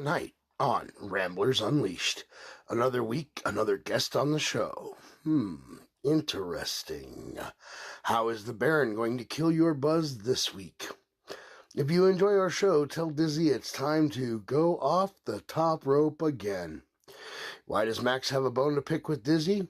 Tonight on Ramblers Unleashed. Another week, another guest on the show. Interesting. How is the Baron going to kill your buzz this week? If you enjoy our show, tell Dizzy it's time to go off the top rope again. Why does Max have a bone to pick with Dizzy?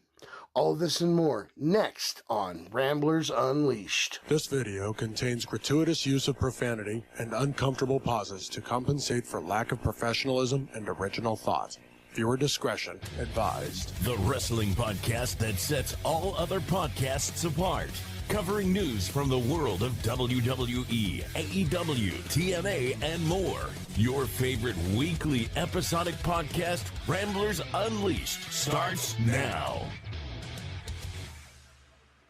All this and more next on Ramblers Unleashed. This video contains gratuitous use of profanity and uncomfortable pauses to compensate for lack of professionalism and original thought. Viewer discretion advised. The wrestling podcast that sets all other podcasts apart. Covering news from the world of WWE, AEW, TNA, and more. Your favorite weekly episodic podcast, Ramblers Unleashed, starts now.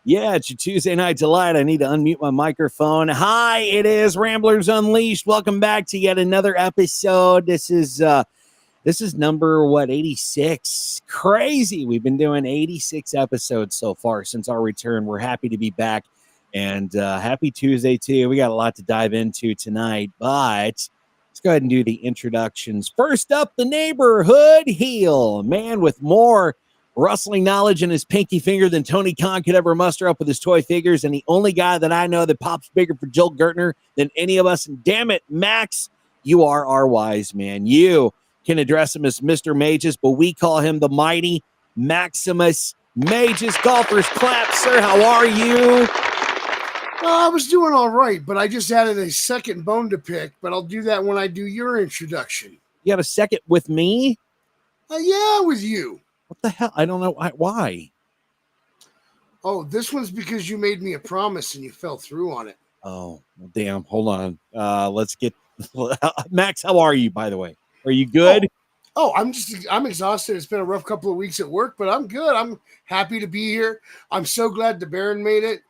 Yeah, it's your Tuesday night delight. I need to unmute my microphone. Hi, it is Ramblers Unleashed. Welcome back to yet another episode. This is number 86. Crazy. We've been doing 86 episodes so far since our return. We're happy to be back, and happy Tuesday too. We got a lot to dive into tonight, but let's go ahead and do the introductions. First up, the neighborhood heel, man with more wrestling knowledge in his pinky finger than Tony Khan could ever muster up with his toy figures, and the only guy that I know that pops bigger for Joel Gertner than any of us. And damn it, Max, you are our wise man. You can address him as Mr. Magius, but we call him the mighty Maximus Magius. Golfers clap, sir. How are you? Well, I was doing all right, but I just added a second bone to pick, but I'll do that when I do your introduction. You got a second with me? Yeah, with you. What the hell? I don't know why. Oh, this one's because you made me a promise and you fell through on it. Oh, well, damn. Hold on. Let's get Max. How are you, by the way? Are you good? I'm exhausted. It's been a rough couple of weeks at work, but I'm good. I'm happy to be here. I'm so glad the Baron made it.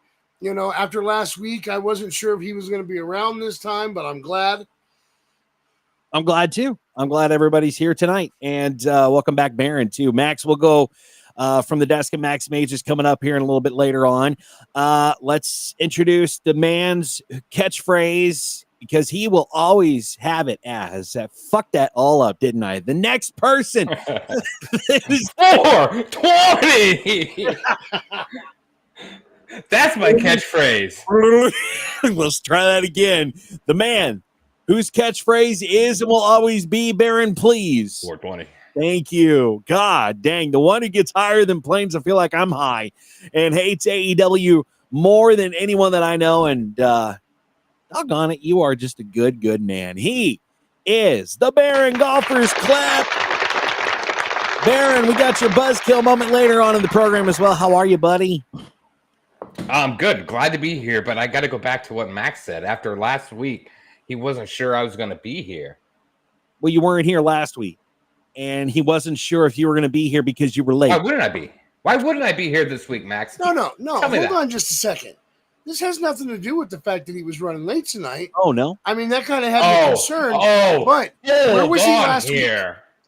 You know, after last week, I wasn't sure if he was going to be around this time, but I'm glad. I'm glad too. I'm glad everybody's here tonight, and welcome back, Baron, too. Max will go from the desk, and Max Majors coming up here in a little bit later on. Let's introduce the man's catchphrase, because he will always have it as fuck that all up, didn't I? The next person is 420. That's my catchphrase. Let's try that again. The man whose catchphrase is and will always be Baron, please. 420. Thank you. God dang. The one who gets higher than planes, I feel like I'm high, and hates AEW more than anyone that I know. And doggone it, you are just a good man. He is the Baron. Golfers clap. Baron, we got your buzzkill moment later on in the program as well. How are you, buddy? I'm good. Glad to be here, but I got to go back to what Max said. After last week, he wasn't sure I was going to be here. Well, you weren't here last week, and he wasn't sure if you were going to be here because you were late. Why wouldn't I be? Why wouldn't I be here this week, Max? No. Hold on just a second. This has nothing to do with the fact that he was running late tonight. Oh, no? I mean, that kind of had me concerned. But where was he last week?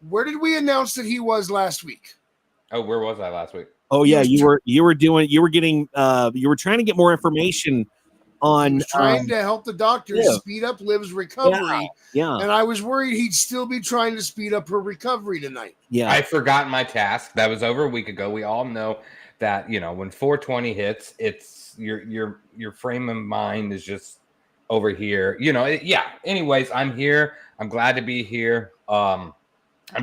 Where did we announce that he was last week? Oh, where was I last week? Oh, yeah, you were trying to get more information on trying to help the doctors speed up Liv's recovery. Yeah. And I was worried he'd still be trying to speed up her recovery tonight. Yeah. I forgot my task. That was over a week ago. We all know that, when 420 hits, it's your frame of mind is just over here. Anyways, I'm here. I'm glad to be here. I'm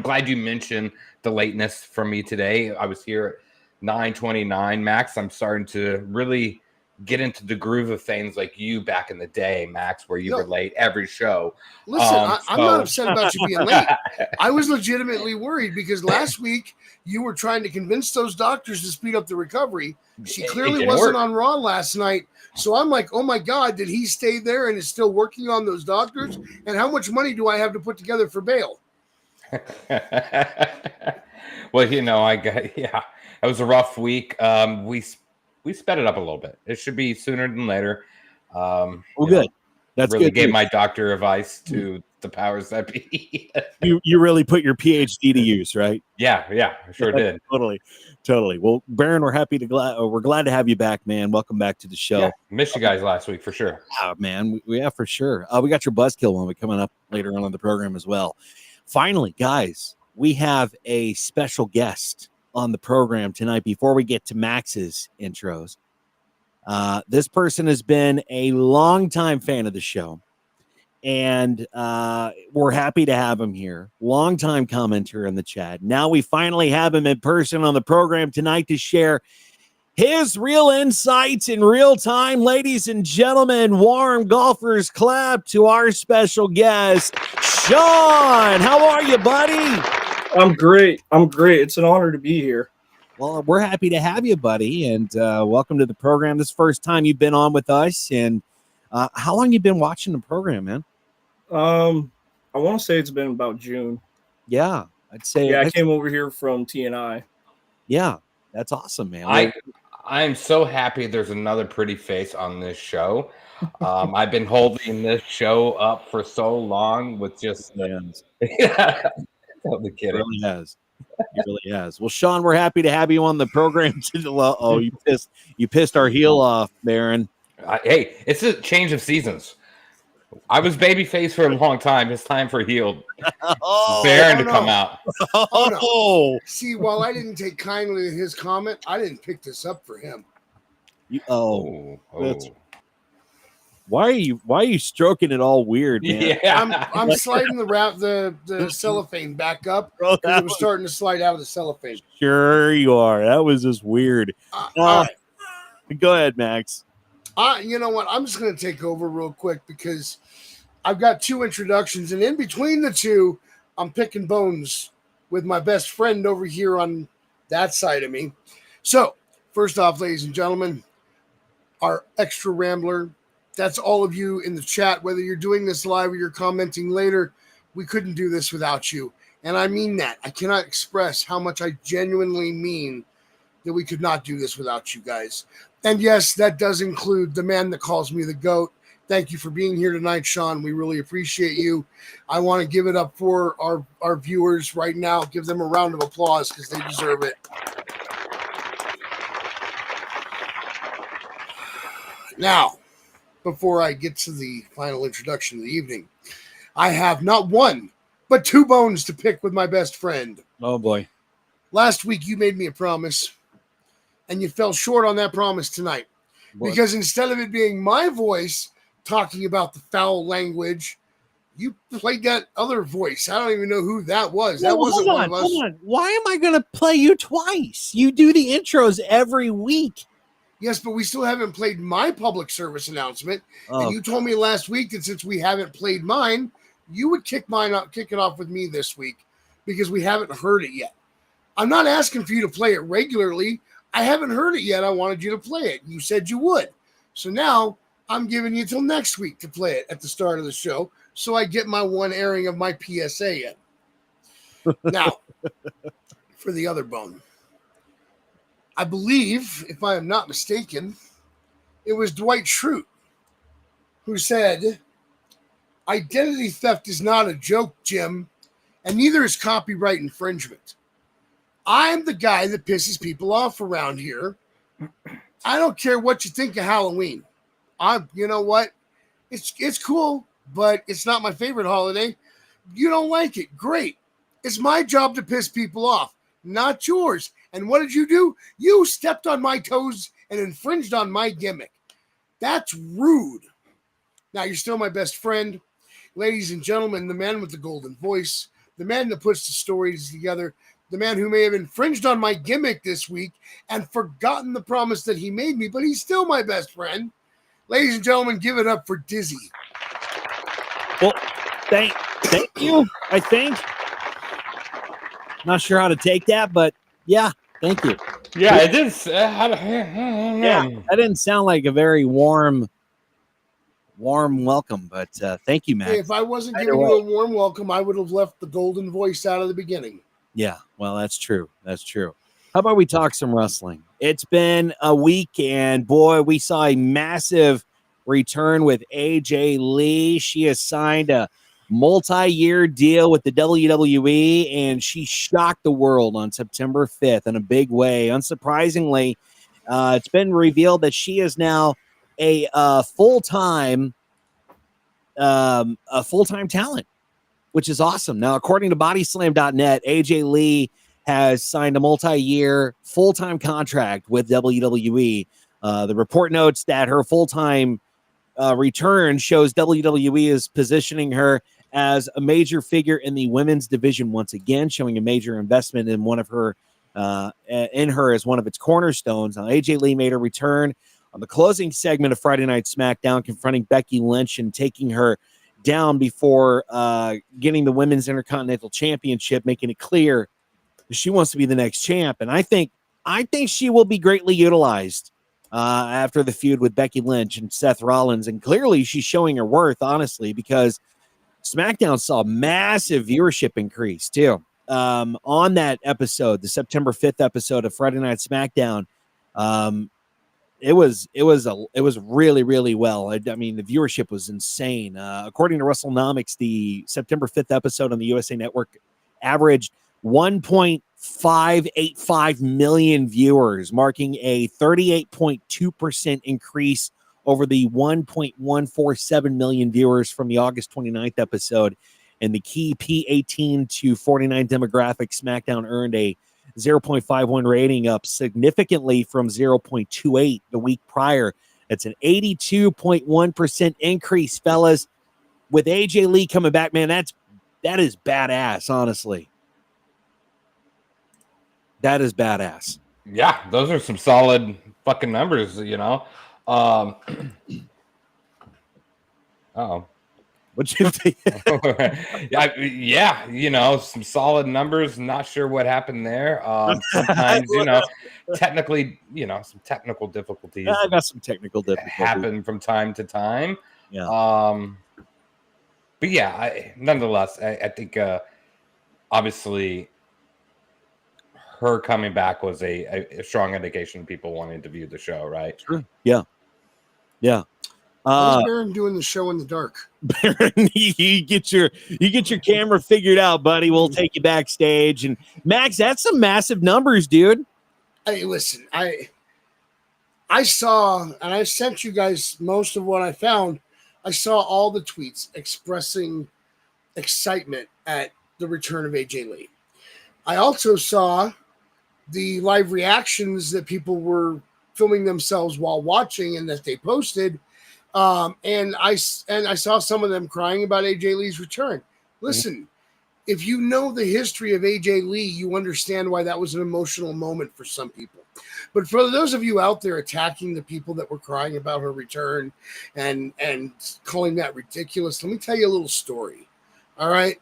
glad you mentioned the lateness from me today. I was here at 9:29, Max. I'm starting to really get into the groove of things like you back in the day, Max, where you were late every show. Listen, I'm not upset about you being late. I was legitimately worried because last week you were trying to convince those doctors to speed up the recovery. She clearly wasn't on Raw last night. So I'm like, oh my God, did he stay there and is still working on those doctors? And how much money do I have to put together for bail? Well, it was a rough week. We sped it up a little bit. It should be sooner than later. Good. That's really good. Gave my doctor advice to the powers that be. you really put your PhD to use, right? Yeah, I sure did. Totally. Well, Baron, we're glad to have you back, man. Welcome back to the show. Yeah, missed you guys last week for sure. Oh, man, we for sure. We got your buzzkill moment coming up later on in the program as well. Finally, guys, we have a special guest on the program tonight before we get to Max's intros. This person has been a longtime fan of the show, and we're happy to have him here. Longtime commenter in the chat. Now we finally have him in person on the program tonight to share his real insights in real time. Ladies and gentlemen, warm golfers clap to our special guest, Sean. How are you, buddy? I'm great. It's an honor to be here. Well, we're happy to have you, buddy, and welcome to the program. This is the first time you've been on with us, and how long you been watching the program, man? I want to say it's been about June. Yeah, I'd say. Yeah, I came over here from TNI. Yeah, that's awesome, man. I am so happy there's another pretty face on this show. I've been holding this show up for so long with just It really has. It really has. Well, Sean, we're happy to have you on the program. Oh, you pissed our heel off, Baron. Hey, it's a change of seasons. I was babyface for a long time. It's time for heel Baron to come out. No. See, while I didn't take kindly to his comment, I didn't pick this up for him. Why are you stroking it all weird, man? Yeah. I'm sliding the cellophane back up because it was starting to slide out of the cellophane. Sure you are. That was just weird. All right. Go ahead, Max. You know what? I'm just going to take over real quick because I've got two introductions, and in between the two, I'm picking bones with my best friend over here on that side of me. So, first off, ladies and gentlemen, our extra Rambler, that's all of you in the chat, whether you're doing this live or you're commenting later, we couldn't do this without you. And I mean that. I cannot express how much I genuinely mean that we could not do this without you guys. And yes, that does include the man that calls me the GOAT. Thank you for being here tonight, Sean. We really appreciate you. I want to give it up for our viewers right now. Give them a round of applause because they deserve it. Now, before I get to the final introduction of the evening, I have not one, but two bones to pick with my best friend. Oh, boy. Last week, you made me a promise, and you fell short on that promise tonight. What? Because instead of it being my voice talking about the foul language, you played that other voice. I don't even know who that was. That wasn't one of us. Hold on. Why am I going to play you twice? You do the intros every week. Yes, but we still haven't played my public service announcement. Oh. And you told me last week that since we haven't played mine, you would kick it off with me this week because we haven't heard it yet. I'm not asking for you to play it regularly. I haven't heard it yet. I wanted you to play it. You said you would. So now I'm giving you till next week to play it at the start of the show so I get my one airing of my PSA in. Now, for the other bone. I believe, if I am not mistaken, it was Dwight Schrute who said, "Identity theft is not a joke, Jim, and neither is copyright infringement. I'm the guy that pisses people off around here. I don't care what you think of Halloween. You know what? It's cool, but it's not my favorite holiday. You don't like it. Great. It's my job to piss people off, not yours. And what did you do? You stepped on my toes and infringed on my gimmick. That's rude. Now, you're still my best friend. Ladies and gentlemen, the man with the golden voice, the man that puts the stories together, the man who may have infringed on my gimmick this week and forgotten the promise that he made me, but he's still my best friend. Ladies and gentlemen, give it up for Dizzy. Well, thank you, I think. Not sure how to take that, but yeah, thank you. Yeah, it did. That didn't sound like a very warm welcome, but thank you, Max. Hey, if I wasn't giving you a warm welcome, I would have left the golden voice out of the beginning. Yeah, well, that's true. That's true. How about we talk some wrestling? It's been a week, and boy, we saw a massive return with AJ Lee. She has signed a multi-year deal with the WWE, and she shocked the world on September 5th in a big way. Unsurprisingly, it's been revealed that she is now a full-time talent. which is awesome. Now, according to bodyslam.net, AJ Lee has signed a multi-year full-time contract with WWE. The report notes that her full-time return shows WWE is positioning her as a major figure in the women's division once again, showing a major investment in one of her in her as one of its cornerstones. Now, AJ Lee made her return on the closing segment of Friday Night SmackDown, confronting Becky Lynch and taking her down before getting the Women's Intercontinental Championship, making it clear that she wants to be the next champ. And I think she will be greatly utilized after the feud with Becky Lynch and Seth Rollins. And clearly she's showing her worth, honestly, because SmackDown saw massive viewership increase too. On that episode, the September 5th episode of Friday Night SmackDown, it was really, really well. I mean, the viewership was insane. According to WrestleNomics, the September 5th episode on the USA Network averaged 1.585 million viewers, marking a 38.2% increase over the 1.147 million viewers from the August 29th episode. And the key P18 to 49 demographic, SmackDown earned a 0.51 rating, up significantly from 0.28 the week prior. That's an 82.1% increase, fellas. With AJ Lee coming back, man, that is badass, honestly. That is badass. Yeah, those are some solid fucking numbers, you know. Uh-oh. What you think? Yeah, you know, some solid numbers. Not sure what happened there. Sometimes, you know, technically, you know, some technical difficulties. I got some technical difficulties happen from time to time. Yeah. But yeah, nonetheless, I think obviously her coming back was a strong indication of people wanting to view the show, right? Sure. Yeah. Yeah. How's Baron doing the show in the dark? Baron, you get your camera figured out, buddy. We'll take you backstage. And Max, that's some massive numbers, dude. Hey, listen, I saw, and I sent you guys most of what I found. I saw all the tweets expressing excitement at the return of AJ Lee. I also saw the live reactions that people were filming themselves while watching and that they posted. And I saw some of them crying about AJ Lee's return. Listen, if you know the history of AJ Lee, you understand why that was an emotional moment for some people. But for those of you out there attacking the people that were crying about her return and calling that ridiculous, let me tell you a little story. All right.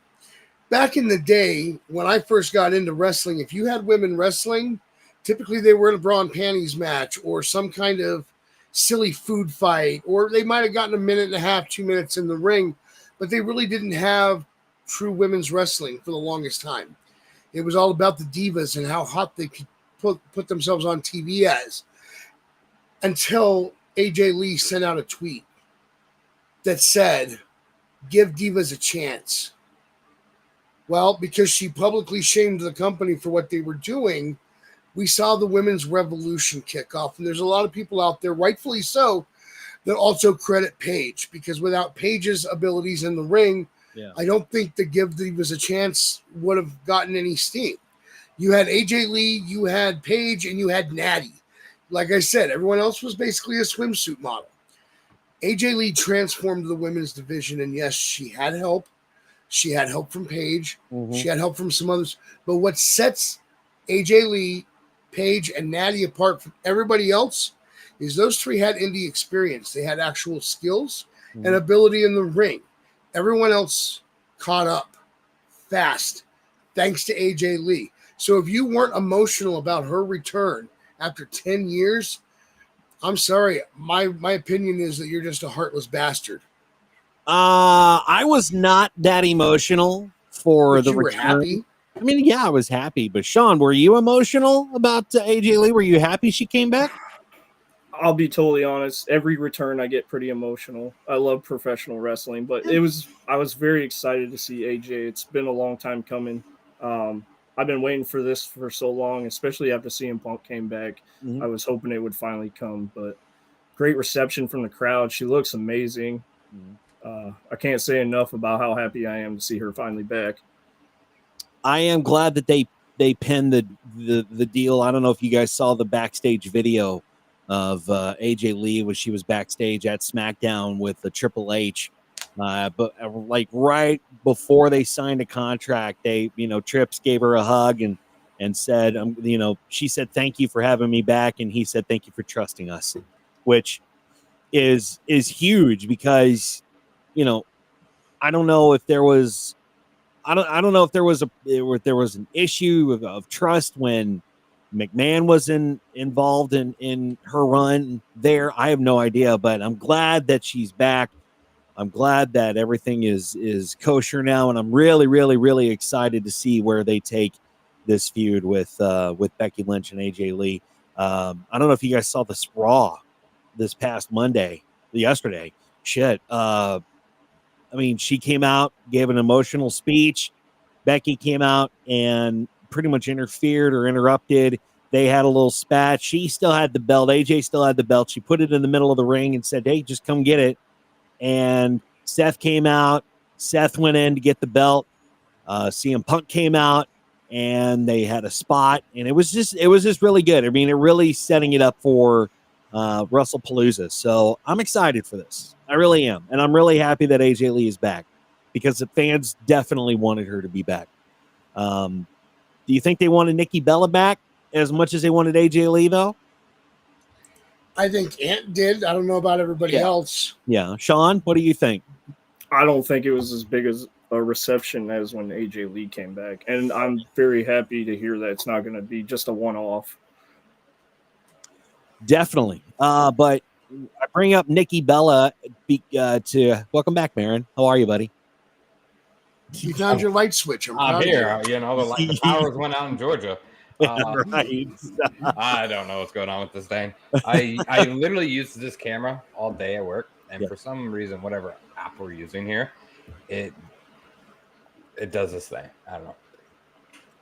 Back in the day, when I first got into wrestling, if you had women wrestling, typically they were in a bra and panties match or some kind of silly food fight, or they might have gotten a minute and a half, 2 minutes in the ring, but they really didn't have true women's wrestling for the longest time. It was all about the divas and how hot they could put themselves on TV as, until AJ Lee sent out a tweet that said, "Give divas a chance." Well, because she publicly shamed the company for what they were doing, we saw the women's revolution kick off. And there's a lot of people out there, rightfully so, that also credit Paige, because without Paige's abilities in the ring, I don't think the Give Divas a Chance would have gotten any steam. You had AJ Lee, you had Paige, and you had Natty. Like I said, everyone else was basically a swimsuit model. AJ Lee transformed the women's division, and yes, she had help. She had help from Paige. She had help from some others. But what sets AJ Lee, Paige, and Natty apart from everybody else is those three had indie experience. They had actual skills and ability in the ring. Everyone else caught up fast thanks to AJ Lee. So if you weren't emotional about her return after 10 years, I'm sorry. My opinion is that you're just a heartless bastard. I was not that emotional for the return. Happy? I mean, yeah, I was happy. But Sean, were you emotional about AJ Lee? Were you happy she came back? I'll be totally honest. Every return, I get pretty emotional. I love professional wrestling, but I was very excited to see AJ. It's been a long time coming. I've been waiting for this for so long, especially after CM Punk came back. I was hoping it would finally come, but great reception from the crowd. She looks amazing. I can't say enough about how happy I am to see her finally back. I am glad that they pinned the deal. I don't know if you guys saw the backstage video of AJ Lee when she was backstage at SmackDown with the Triple H. But like right before they signed a contract, Trips gave her a hug and said, she said, "Thank you for having me back." And he said, "Thank you for trusting us," which is huge because, I don't know if there was, I don't know if there was an issue of trust when McMahon was involved in her run there. I have no idea, but I'm glad that she's back. I'm glad that everything is kosher now, and I'm really, really, really excited to see where they take this feud with Becky Lynch and AJ Lee. I don't know if you guys saw this Raw this past yesterday. Shit. She came out, gave an emotional speech. Becky came out and pretty much interfered or interrupted. They had a little spat. She still had the belt. AJ still had the belt. She put it in the middle of the ring and said, "Hey, just come get it." And Seth came out. Seth went in to get the belt. CM Punk came out, and they had a spot, and it was just really good. I mean, it really setting it up for WrestlePalooza. So I'm excited for this. I really am, and I'm really happy that AJ Lee is back because the fans definitely wanted her to be back. Do you think they wanted Nikki Bella back as much as they wanted AJ Lee, though? I think Ant did. I don't know about everybody else. Yeah. Sean, what do you think? I don't think it was as big as a reception as when AJ Lee came back. And I'm very happy to hear that it's not going to be just a one-off. Definitely. But I bring up Nikki Bella to welcome back, Marin. How are you, buddy? You found your light switch. I'm here. The powers went out in Georgia. Right. I don't know what's going on with this thing. I literally used this camera all day at work, and for some reason, whatever app we're using here, it does this thing. I don't know.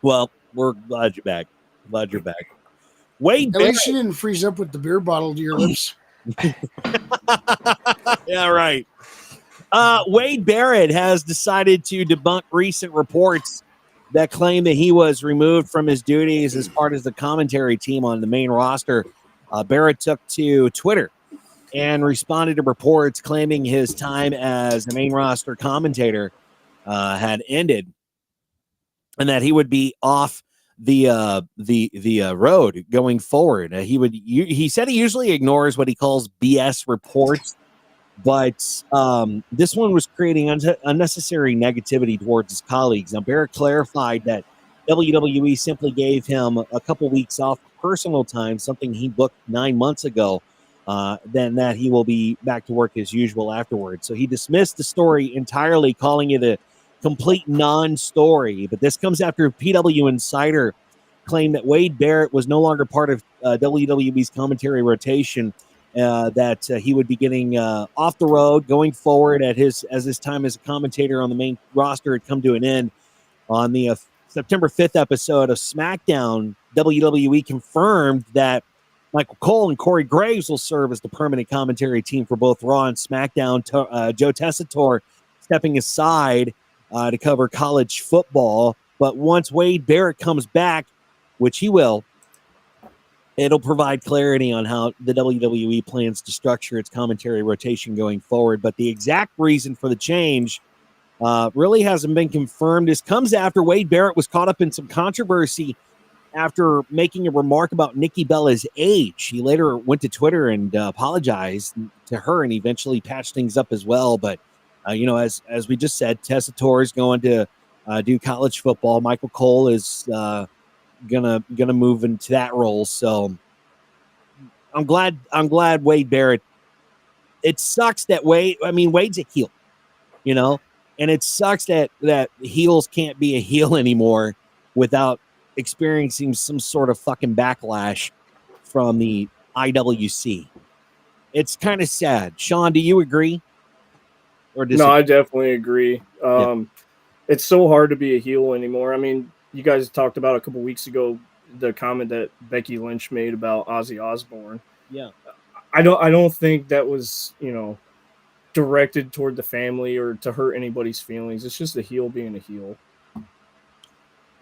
Well, we're glad you're back. Glad you're back. Wade At least you didn't freeze up with the beer bottle to your lips. Yeah, right. Wade Barrett has decided to debunk recent reports that claim that he was removed from his duties as part of the commentary team on the main roster. Barrett took to Twitter and responded to reports claiming his time as the main roster commentator had ended and that he would be off the road going forward. He said he usually ignores what he calls BS reports, but this one was creating unnecessary negativity towards his colleagues. Now, Barrett clarified that WWE simply gave him a couple weeks off personal time, something he booked 9 months ago, then that he will be back to work as usual afterwards. So he dismissed the story entirely, calling it a complete non-story. But this comes after PW Insider claimed that Wade Barrett was no longer part of WWE's commentary rotation, that he would be getting off the road going forward as his time as a commentator on the main roster had come to an end. On the September 5th episode of SmackDown, WWE confirmed that Michael Cole and Corey Graves will serve as the permanent commentary team for both Raw and SmackDown. Joe Tessitore stepping aside to cover college football. But once Wade Barrett comes back, which he will, it'll provide clarity on how the WWE plans to structure its commentary rotation going forward. But the exact reason for the change really hasn't been confirmed. This comes after Wade Barrett was caught up in some controversy after making a remark about Nikki Bella's age. He later went to Twitter and apologized to her and eventually patched things up as well. But, as we just said, Tessitore is going to do college football. Michael Cole is gonna move into that role. So I'm glad Wade Barrett. It sucks that Wade's a heel, and it sucks that heels can't be a heel anymore without experiencing some sort of fucking backlash from the IWC. It's kind of sad. Sean, do you agree? Or disagree? No, I definitely agree. It's so hard to be a heel anymore. I mean, you guys talked about a couple weeks ago the comment that Becky Lynch made about Ozzy Osbourne. Yeah. I don't think that was, directed toward the family or to hurt anybody's feelings. It's just a heel being a heel.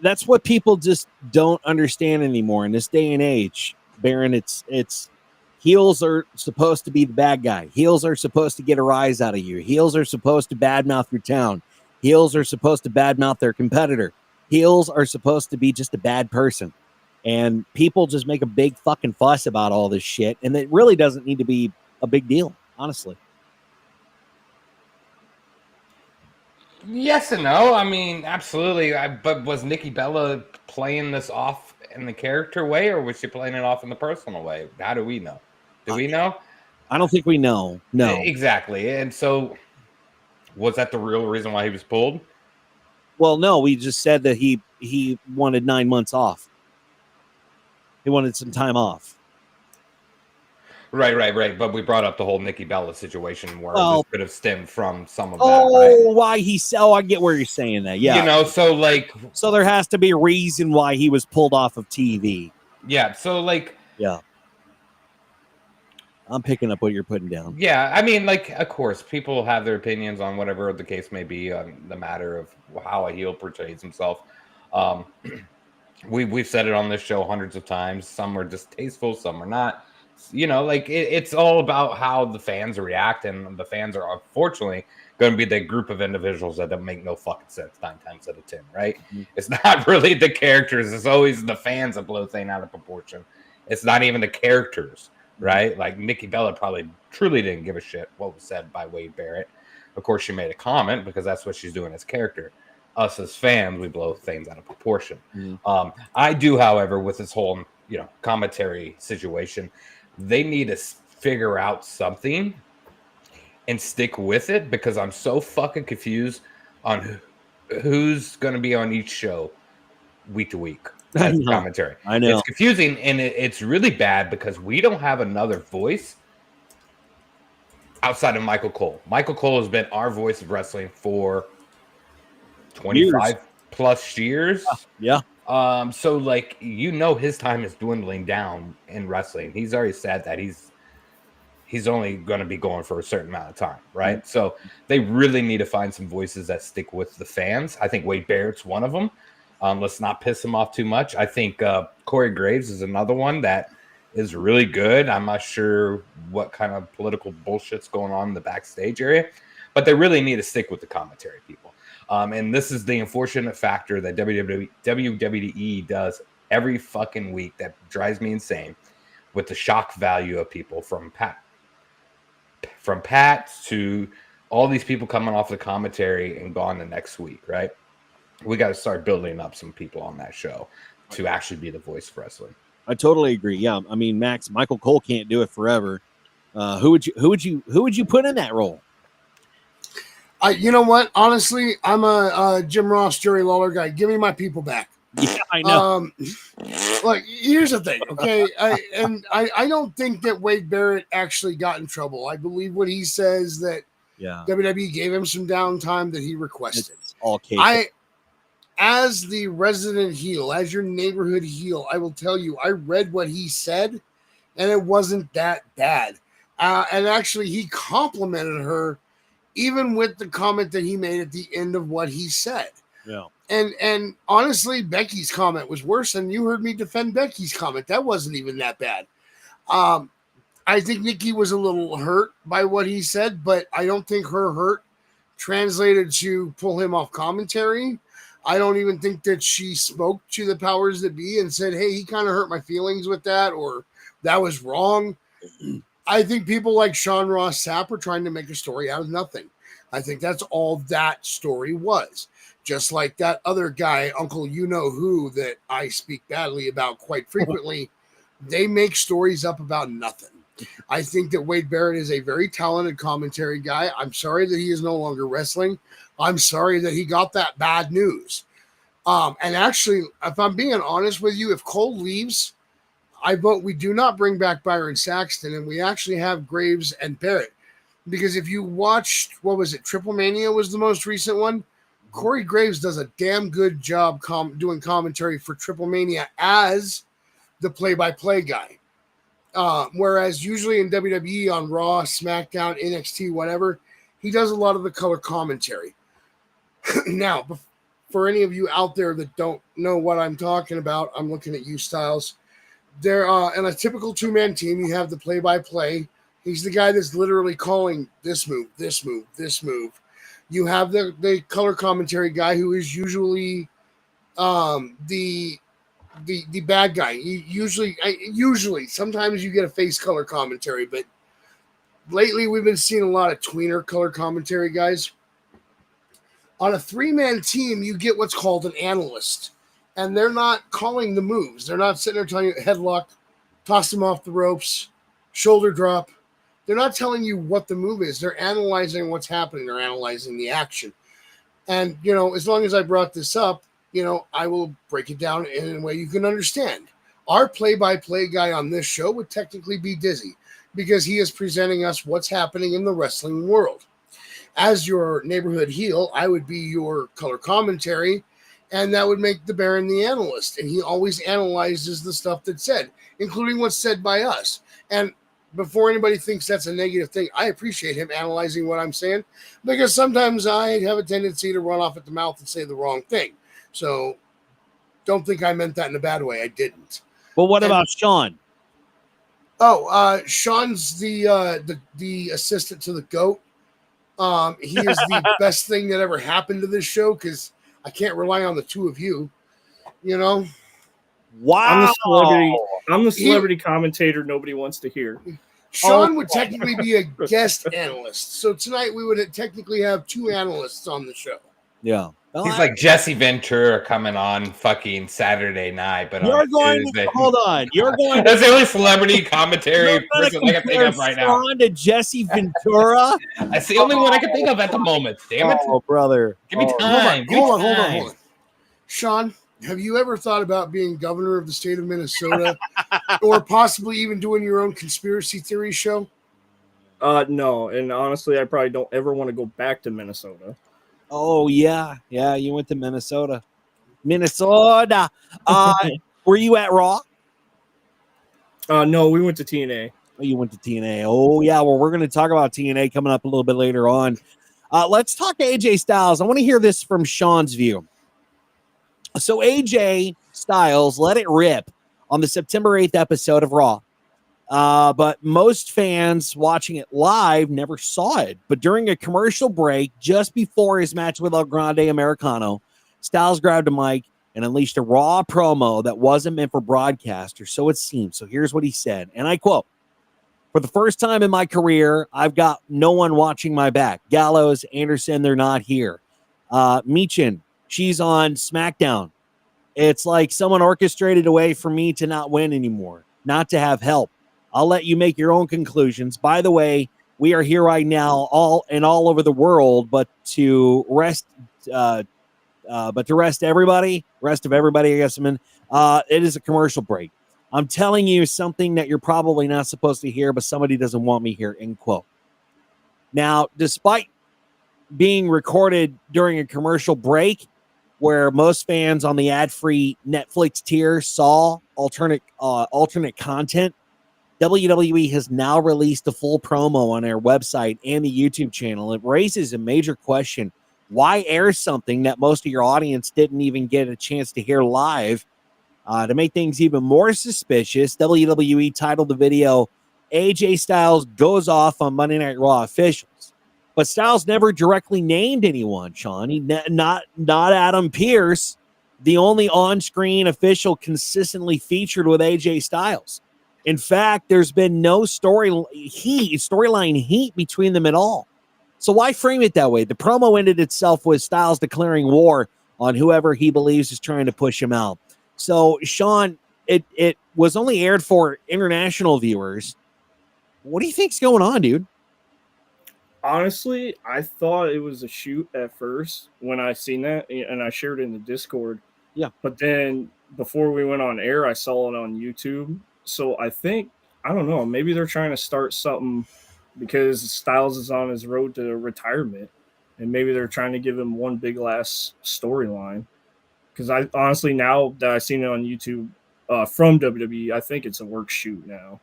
That's what people just don't understand anymore in this day and age, Baron. It's heels are supposed to be the bad guy. Heels are supposed to get a rise out of you. Heels are supposed to badmouth your town. Heels are supposed to badmouth their competitor. Heels are supposed to be just a bad person. And people just make a big fucking fuss about all this shit. And it really doesn't need to be a big deal, honestly. Yes and no. I mean, absolutely. But was Nikki Bella playing this off in the character way, or was she playing it off in the personal way? How do we know? Do we know? I don't think we know. No. Exactly. And so, was that the real reason why he was pulled? Well, no. We just said that he wanted 9 months off. He wanted some time off. Right. But we brought up the whole Nikki Bella situation where this could have stemmed from some of that. I get where you're saying that. Yeah. You know, so there has to be a reason why he was pulled off of TV. Yeah. So yeah. I'm picking up what you're putting down. Yeah. I mean, of course, people have their opinions on whatever the case may be on the matter of how a heel portrays himself. We've said it on this show hundreds of times. Some are distasteful, some are not. You know, it's all about how the fans react, and the fans are unfortunately going to be the group of individuals that don't make no fucking sense 9 times out of 10, right? Mm-hmm. It's not really the characters. It's always the fans that blow things out of proportion. It's not even the characters, right? Like Nikki Bella probably truly didn't give a shit what was said by Wade Barrett. Of course, she made a comment because that's what she's doing as character. Us as fans, we blow things out of proportion. Mm-hmm. I do, however, with this whole, commentary situation, they need to figure out something and stick with it, because I'm so fucking confused on who's going to be on each show week to week as commentary. I know. It's confusing, and it's really bad because we don't have another voice outside of Michael Cole. Michael Cole has been our voice of wrestling for 25 plus years. Yeah. So his time is dwindling down in wrestling. He's already said that he's only going to be going for a certain amount of time, right? Mm-hmm. So they really need to find some voices that stick with the fans. I think Wade Barrett's one of them. Let's not piss him off too much. I think Corey Graves is another one that is really good. I'm not sure what kind of political bullshit's going on in the backstage area, but they really need to stick with the commentary people. And this is the unfortunate factor that WWE does every fucking week that drives me insane, with the shock value of people from Pat to all these people coming off the commentary and gone the next week, right? We got to start building up some people on that show to actually be the voice of wrestling. I totally agree. Yeah, I mean, Michael Cole can't do it forever. Who would you put in that role? You know what? Honestly, I'm a Jim Ross, Jerry Lawler guy. Give me my people back. Yeah, I know. Here's the thing, okay? I don't think that Wade Barrett actually got in trouble. I believe what he says that WWE gave him some downtime that he requested. It's all case. As the resident heel, as your neighborhood heel, I will tell you, I read what he said, and it wasn't that bad. And actually, he complimented her, even with the comment that he made at the end of what he said. Yeah. And honestly, Becky's comment was worse, and you heard me defend Becky's comment. That wasn't even that bad. I think Nikki was a little hurt by what he said, but I don't think her hurt translated to pull him off commentary. I don't even think that she spoke to the powers that be and said, hey, he kind of hurt my feelings with that, or that was wrong. I think people like Sean Ross Sapp are trying to make a story out of nothing. I think that's all that story was. Just like that other guy, Uncle You-Know-Who, that I speak badly about quite frequently, they make stories up about nothing. I think that Wade Barrett is a very talented commentary guy. I'm sorry that he is no longer wrestling. I'm sorry that he got that bad news. And actually, if I'm being honest with you, if Cole leaves, I vote we do not bring back Byron Saxton, and we actually have Graves and Barrett. Because if you watched, what was it, Triple Mania was the most recent one? Corey Graves does a damn good job doing commentary for Triple Mania as the play-by-play guy. Whereas usually in WWE on Raw, SmackDown, NXT, whatever, he does a lot of the color commentary. Now, for any of you out there that don't know what I'm talking about, I'm looking at you, Styles. There, in a typical two-man team, you have the play-by-play. He's the guy that's literally calling this move, this move, this move. You have the color commentary guy who is usually the bad guy. Usually, sometimes you get a face color commentary, but lately we've been seeing a lot of tweener color commentary guys. On a three-man team, you get what's called an analyst, and they're not calling the moves. They're not sitting there telling you headlock, toss them off the ropes, shoulder drop. They're not telling you what the move is. They're analyzing what's happening. They're analyzing the action. And, as long as I brought this up, I will break it down in a way you can understand. Our play-by-play guy on this show would technically be Dizzy because he is presenting us what's happening in the wrestling world. As your neighborhood heel, I would be your color commentary, and that would make the Baron the analyst. And he always analyzes the stuff that's said, including what's said by us. And before anybody thinks that's a negative thing, I appreciate him analyzing what I'm saying because sometimes I have a tendency to run off at the mouth and say the wrong thing. So don't think I meant that in a bad way. I didn't. Well, what about Sean? Oh, Sean's the assistant to the GOAT. He is the best thing that ever happened to this show because I can't rely on the two of you, Wow. I'm the celebrity commentator nobody wants to hear. Sean would technically be a guest analyst. So tonight we would technically have two analysts on the show. Yeah. Well, He's like Jesse Ventura coming on fucking Saturday night, but you're going Tuesday. Hold on. You're going That's the only celebrity commentary person I can think of right now. Sean to Jesse Ventura? That's the only one I can think of at the moment. Damn it. Oh, brother. Give me time. Hold on. Sean, have you ever thought about being governor of the state of Minnesota or possibly even doing your own conspiracy theory show? No, and honestly, I probably don't ever want to go back to Minnesota. Oh, yeah. Yeah, you went to Minnesota. Were you at Raw? No, we went to TNA. Oh, you went to TNA. Oh, yeah. Well, we're going to talk about TNA coming up a little bit later on. Let's talk to AJ Styles. I want to hear this from Sean's view. So AJ Styles let it rip on the September 8th episode of Raw. But most fans watching it live never saw it. But during a commercial break, just before his match with El Grande Americano, Styles grabbed a mic and unleashed a Raw promo that wasn't meant for broadcast, or so it seemed. So here's what he said, and I quote, "For the first time in my career, I've got no one watching my back. Gallows, Anderson, they're not here. Michin, she's on SmackDown. It's like someone orchestrated a way for me to not win anymore, not to have help. I'll let you make your own conclusions. By the way, we are here right now, all over the world, but to rest everybody, rest of everybody, I guess. It is a commercial break. I'm telling you something that you're probably not supposed to hear, but somebody doesn't want me here." End quote. Now, despite being recorded during a commercial break, where most fans on the ad-free Netflix tier saw alternate content, WWE has now released a full promo on their website and the YouTube channel. It raises a major question. Why air something that most of your audience didn't even get a chance to hear live? To make things even more suspicious, WWE titled the video, "AJ Styles Goes Off on Monday Night Raw Officials." But Styles never directly named anyone, Sean. Not Adam Pearce, the only on-screen official consistently featured with AJ Styles. In fact, there's been no storyline heat between them at all. So why frame it that way? The promo ended itself with Styles declaring war on whoever he believes is trying to push him out. So, Sean, it was only aired for international viewers. What do you think's going on, dude? Honestly, I thought it was a shoot at first when I seen that, and I shared it in the Discord. Yeah. But then before we went on air, I saw it on YouTube. So I don't know, maybe they're trying to start something because Styles is on his road to retirement, and maybe they're trying to give him one big last storyline. Because I honestly, now that I've seen it on YouTube from WWE, I think it's a work shoot now.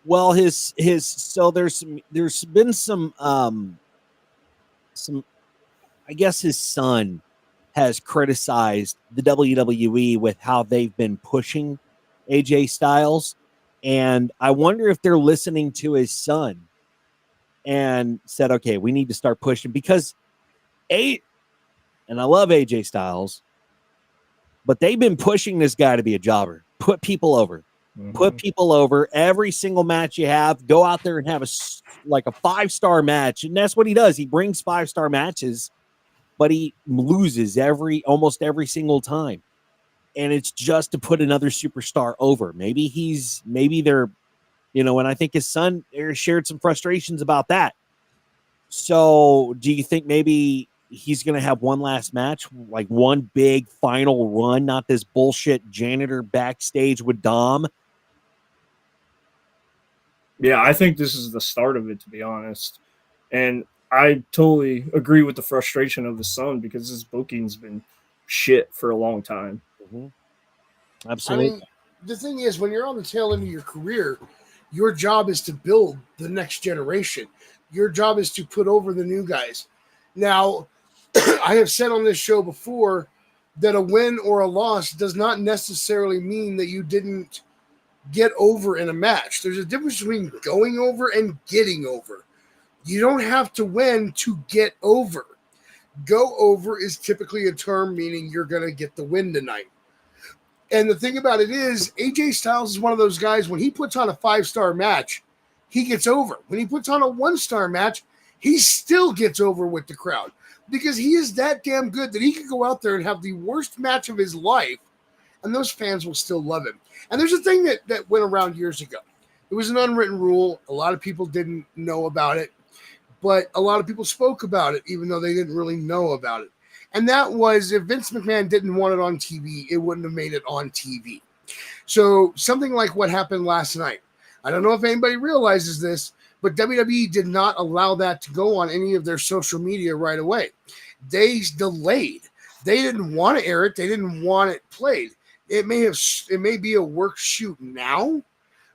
Well, so there's been some I guess his son has criticized the WWE with how they've been pushing AJ Styles. And I wonder if they're listening to his son and said, okay, we need to start pushing because and I love AJ Styles, but they've been pushing this guy to be a jobber, put people over. Put people over every single match you have. Go out there and have a 5-star match, and that's what he does. He brings 5-star matches, but he loses almost every single time, and it's just to put another superstar over. Maybe they're, and I think his son shared some frustrations about that. So, do you think maybe he's going to have one last match, like one big final run, not this bullshit janitor backstage with Dom? Yeah, I think this is the start of it, to be honest. And I totally agree with the frustration of the son because his booking's been shit for a long time. Absolutely. I mean, the thing is, when you're on the tail end of your career, your job is to build the next generation. Your job is to put over the new guys. Now, I have said on this show before that a win or a loss does not necessarily mean that you didn't get over in a match. There's a difference between going over and getting over. You don't have to win to get over. Go over is typically a term meaning you're going to get the win tonight. And the thing about it is, AJ Styles is one of those guys, when he puts on a 5-star match, he gets over. When he puts on a 1-star match, he still gets over with the crowd because he is that damn good that he could go out there and have the worst match of his life, and those fans will still love him. And there's a thing that went around years ago. It was an unwritten rule. A lot of people didn't know about it, but a lot of people spoke about it, even though they didn't really know about it. And that was, if Vince McMahon didn't want it on TV, it wouldn't have made it on TV. So something like what happened last night. I don't know if anybody realizes this, but WWE did not allow that to go on any of their social media right away. They delayed. They didn't want to air it. They didn't want it played. It may be a work shoot now,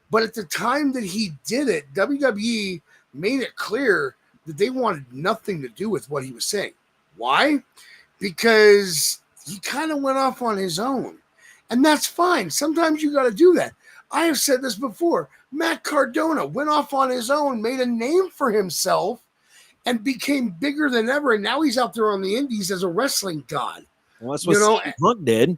but at the time that he did it, WWE made it clear that they wanted nothing to do with what he was saying. Why? Because he kind of went off on his own. And that's fine. Sometimes you got to do that. I have said this before. Matt Cardona went off on his own, made a name for himself, and became bigger than ever. And now he's out there on the indies as a wrestling god. Well, that's what CM Punk did.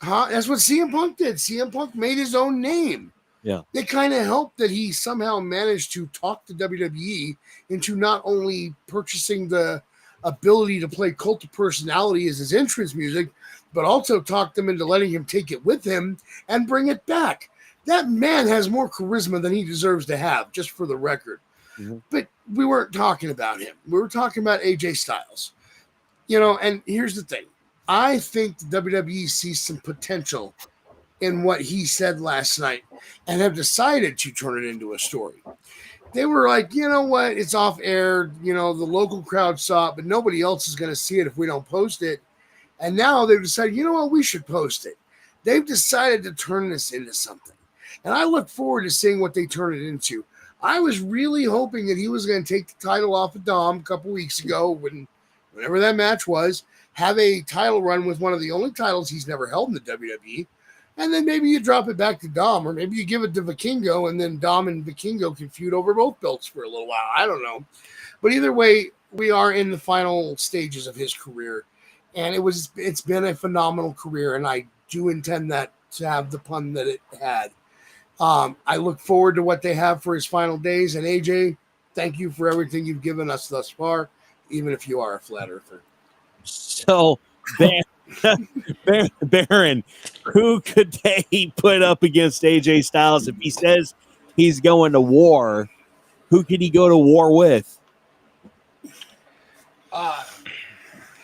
That's what CM Punk did. CM Punk made his own name. Yeah. It kind of helped that he somehow managed to talk the WWE into not only purchasing the ability to play Cult of Personality as his entrance music, but also talk them into letting him take it with him and bring it back. That man has more charisma than he deserves to have, just for the record. But we weren't talking about him. We were talking about AJ Styles. And here's the thing. I think the WWE sees some potential in what he said last night and have decided to turn it into a story. They were like, you know what? It's off air. The local crowd saw it, but nobody else is going to see it if we don't post it. And now they've decided, you know what? We should post it. They've decided to turn this into something. And I look forward to seeing what they turn it into. I was really hoping that he was going to take the title off of Dom a couple weeks ago, whenever that match was, have a title run with one of the only titles he's never held in the WWE, and then maybe you drop it back to Dom, or maybe you give it to Vikingo, and then Dom and Vikingo can feud over both belts for a little while. I don't know. But either way, we are in the final stages of his career, and it's been a phenomenal career, and I do intend that to have the pun that it had. I look forward to what they have for his final days, and AJ, thank you for everything you've given us thus far, even if you are a flat earther. So, Baron, who could they put up against AJ Styles if he says he's going to war? Who could he go to war with?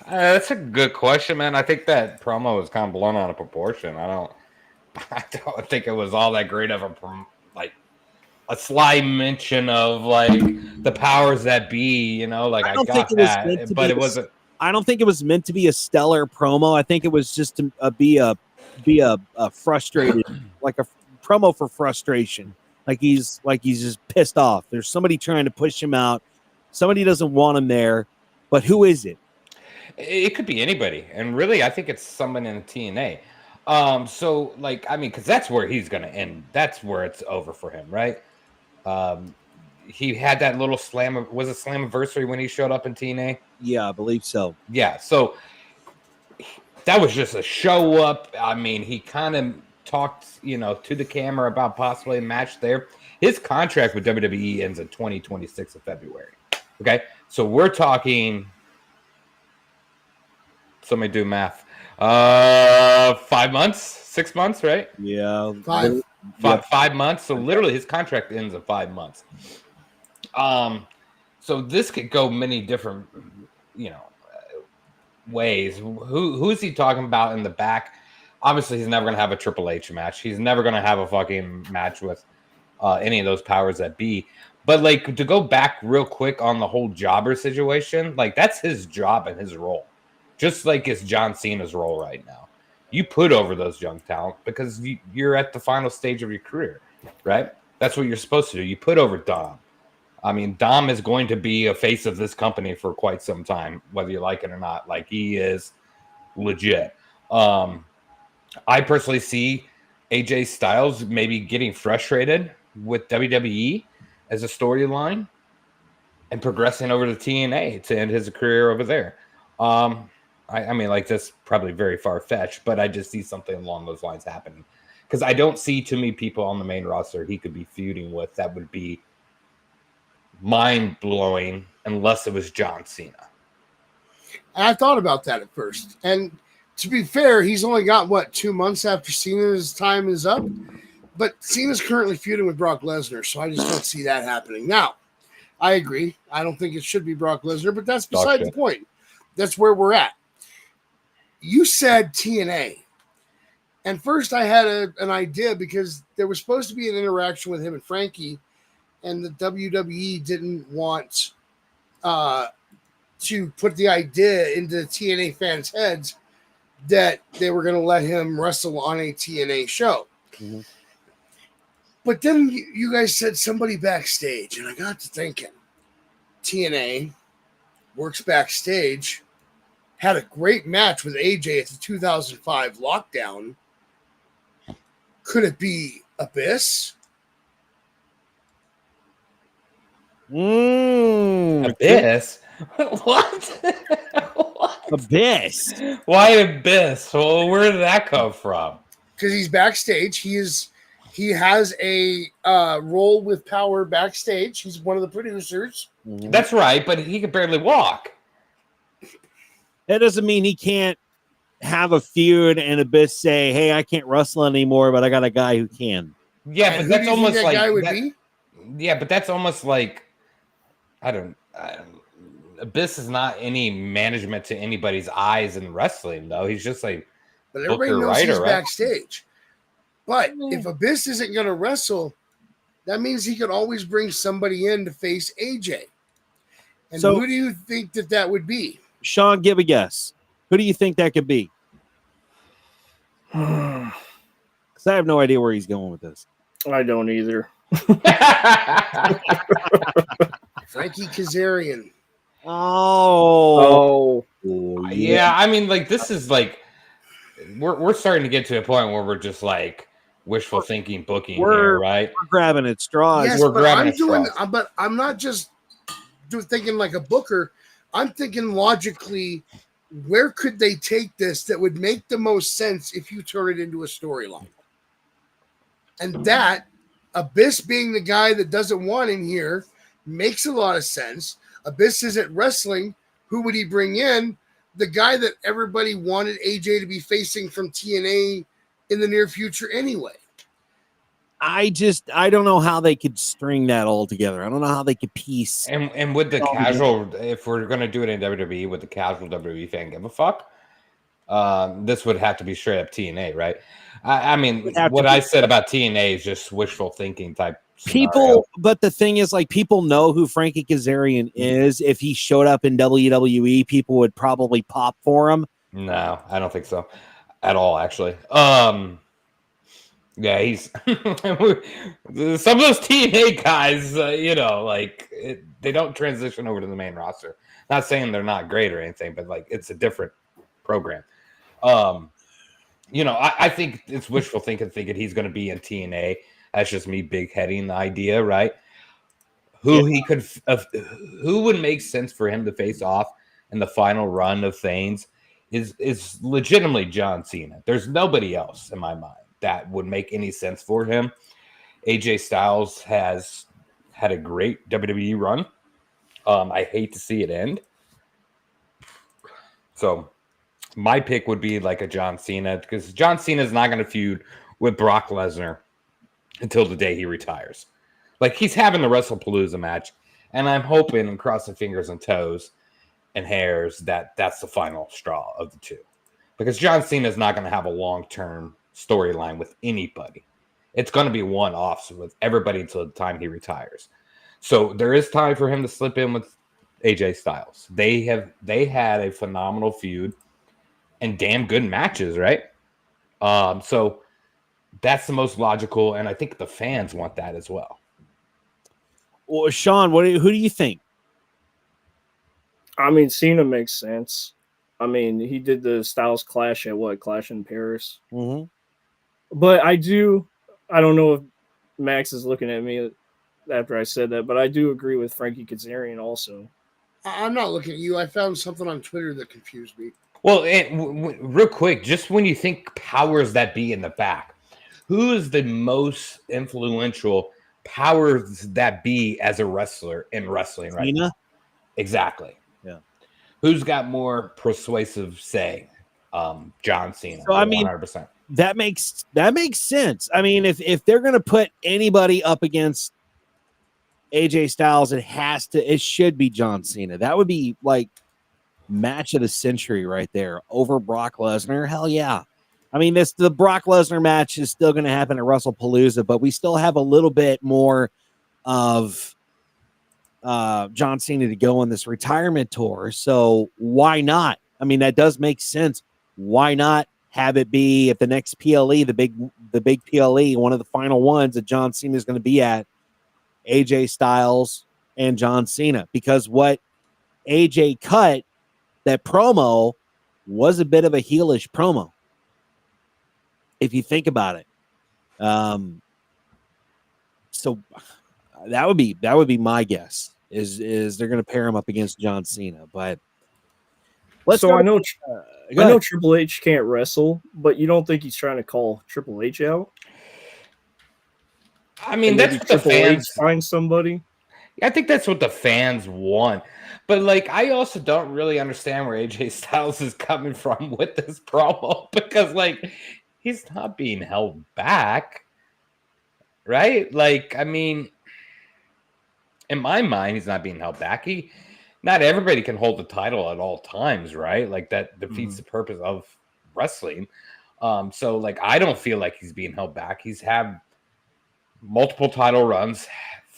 That's a good question, man. I think that promo was kind of blown out of proportion. I don't think it was all that great of a sly mention of the powers that be. I got that, but it wasn't. I don't think it was meant to be a stellar promo. I think it was just to be a frustrated, like a promo for frustration. Like he's just pissed off. There's somebody trying to push him out. Somebody doesn't want him there. But who is it? It could be anybody, and really, I think it's someone in TNA. So like, I mean, because that's where he's gonna end. That's where it's over for him, right? He had that little was it Slammiversary when he showed up in TNA? Yeah, I believe so. Yeah, so that was just a show up. I mean, he kind of talked, to the camera about possibly a match there. His contract with WWE ends in 2026 of February. Okay, so we're talking. Somebody do math. 5 months, 6 months, right? Yeah, 5. 5 months. So literally, his contract ends in 5 months. So this could go many different, ways. Who's he talking about in the back? Obviously, he's never going to have a Triple H match. He's never going to have a fucking match with any of those powers that be. But like, to go back real quick on the whole jobber situation, like that's his job and his role. Just like it's John Cena's role right now. You put over those young talent because you're at the final stage of your career, right? That's what you're supposed to do. You put over Dom. I mean, Dom is going to be a face of this company for quite some time, whether you like it or not. Like, he is legit. I personally see AJ Styles maybe getting frustrated with WWE as a storyline and progressing over to TNA to end his career over there. I mean, like, that's probably very far-fetched, but I just see something along those lines happening. Because I don't see too many people on the main roster he could be feuding with that would be mind-blowing unless it was John Cena. And I thought about that at first. And to be fair, he's only got, 2 months after Cena's time is up? But Cena's currently feuding with Brock Lesnar, so I just don't see that happening. Now, I agree. I don't think it should be Brock Lesnar, but that's beside the point. That's where we're at. You said TNA. And first I had an idea because there was supposed to be an interaction with him and Frankie, and the WWE didn't want to put the idea into TNA fans' heads that they were going to let him wrestle on a TNA show. Mm-hmm. But then you guys said somebody backstage, and I got to thinking, TNA works backstage, had a great match with AJ at the 2005 Lockdown. Could it be Abyss? Abyss? What? What? Abyss? Why Abyss? Well, where did that come from? Because he's backstage. He has a role with power backstage. He's one of the producers. That's right, but he could barely walk. That doesn't mean he can't have a feud and Abyss say, "Hey, I can't wrestle anymore, but I got a guy who can." Yeah, but that's almost that like guy would be? Yeah, but that's almost like I don't. Abyss is not any management to anybody's eyes in wrestling, though. He's just like, but everybody knows he's backstage. But if Abyss isn't going to wrestle, that means he could always bring somebody in to face AJ. And so, who do you think that would be? Sean, give a guess. Who do you think that could be? Because I have no idea where he's going with this. I don't either. Frankie Kazarian. Oh. Yeah. I mean, like, this is like we're starting to get to a point where we're just like wishful thinking booking here, right? We're grabbing at straws. Yes, we're grabbing at straws. But I'm not just thinking like a booker. I'm thinking logically, where could they take this that would make the most sense if you turn it into a storyline? And that, Abyss being the guy that doesn't want in here, makes a lot of sense. Abyss isn't wrestling. Who would he bring in? The guy that everybody wanted AJ to be facing from TNA in the near future anyway. I don't know how they could string that all together. I don't know how they could piece. And with the casual, if we're going to do it in WWE, with the casual WWE fan give a fuck, this would have to be straight up TNA, right? I mean, what I said about TNA is just wishful thinking type people. But the thing is, like, people know who Frankie Kazarian is. If he showed up in WWE, people would probably pop for him. No, I don't think so at all, actually. Yeah, he's some of those TNA guys, they don't transition over to the main roster. Not saying they're not great or anything, but like it's a different program. I think it's wishful thinking he's going to be in TNA. That's just me big heading the idea, right? Who would make sense for him to face off in the final run of Thanes is legitimately John Cena. There's nobody else in my mind that would make any sense for him. AJ Styles has had a great WWE run. I hate to see it end. So my pick would be like a John Cena, because John Cena is not going to feud with Brock Lesnar until the day he retires. Like, he's having the WrestlePalooza match, and I'm hoping and crossing fingers and toes and hairs that that's the final straw of the two. Because John Cena is not going to have a long-term storyline with anybody. It's going to be one-offs with everybody until the time he retires. So there is time for him to slip in with AJ Styles. They had a phenomenal feud and damn good matches, right? So that's the most logical, and I think the fans want that as well. Well, Sean, who do you think? I mean, Cena makes sense. I mean, he did the Styles Clash at Clash in Paris. Mm-hmm. But I don't know if Max is looking at me after I said that, but I do agree with Frankie Kazarian also. I'm not looking at you. I found something on Twitter that confused me. Well, real quick, just when you think powers that be in the back, who is the most influential powers that be as a wrestler in wrestling right now? Exactly. Yeah. Who's got more persuasive say? John Cena. So, I mean, 100%. That makes sense. I mean, if they're going to put anybody up against AJ Styles, it should be John Cena. That would be like match of the century right there over Brock Lesnar. Hell yeah. I mean, the Brock Lesnar match is still going to happen at WrestlePalooza, but we still have a little bit more of John Cena to go on this retirement tour. So why not? I mean, that does make sense. Why not have it be at the next PLE, the big PLE, one of the final ones that John Cena is going to be at, AJ Styles and John Cena? Because what AJ cut, that promo, was a bit of a heelish promo, if you think about it. So that would be my guess is they're going to pair him up against John Cena. But I know Triple H can't wrestle, but you don't think he's trying to call Triple H out? I mean, that's what the fans find somebody. I think that's what the fans want. But like, I also don't really understand where AJ Styles is coming from with this promo, because like, he's not being held back, right? Like, I mean, in my mind, he's not being held back. Not everybody can hold the title at all times, right? Like, that defeats the purpose of wrestling. So like, I don't feel like he's being held back. He's had multiple title runs,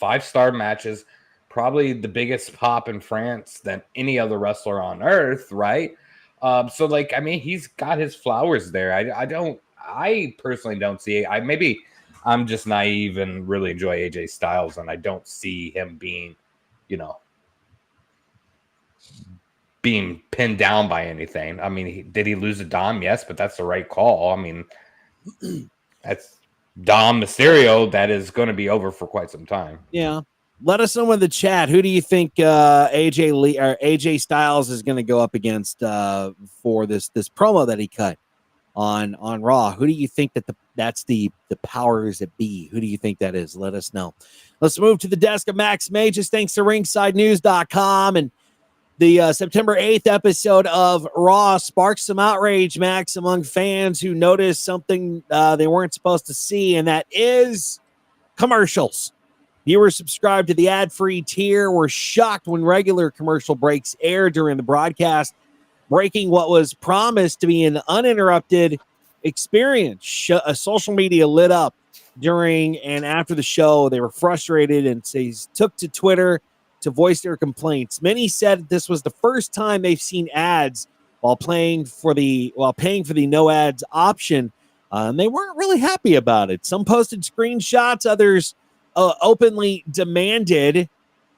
5-star matches, probably the biggest pop in France than any other wrestler on earth, right? So like, I mean, he's got his flowers there. I personally don't see it. Maybe I'm just naive and really enjoy AJ Styles, and I don't see him being, being pinned down by anything. I mean, did he lose a Dom? Yes, but that's the right call. I mean, that's Dom Mysterio that is going to be over for quite some time. Yeah. Let us know in the chat. Who do you think AJ Styles is going to go up against for this promo that he cut on Raw? Who do you think that's the powers that be? Who do you think that is? Let us know. Let's move to the desk of Max Magius. Thanks to RingsideNews.com. And the September 8th episode of Raw sparked some outrage, Max, among fans who noticed something they weren't supposed to see, and that is commercials. Viewers subscribed to the ad-free tier were shocked when regular commercial breaks aired during the broadcast, breaking what was promised to be an uninterrupted experience. Social media lit up during and after the show. They were frustrated and took to Twitter to voice their complaints. Many said this was the first time they've seen ads while paying for the no ads option. And they weren't really happy about it. Some posted screenshots, others openly demanded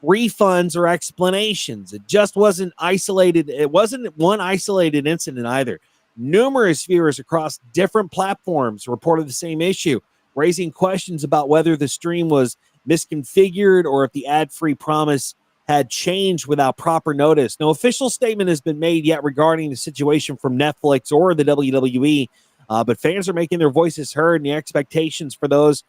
refunds or explanations. It just wasn't isolated. It wasn't one isolated incident either. Numerous viewers across different platforms reported the same issue, raising questions about whether the stream was misconfigured or if the ad-free promise had changed without proper notice. No official statement has been made yet regarding the situation from Netflix or the WWE, but fans are making their voices heard, and the expectations for those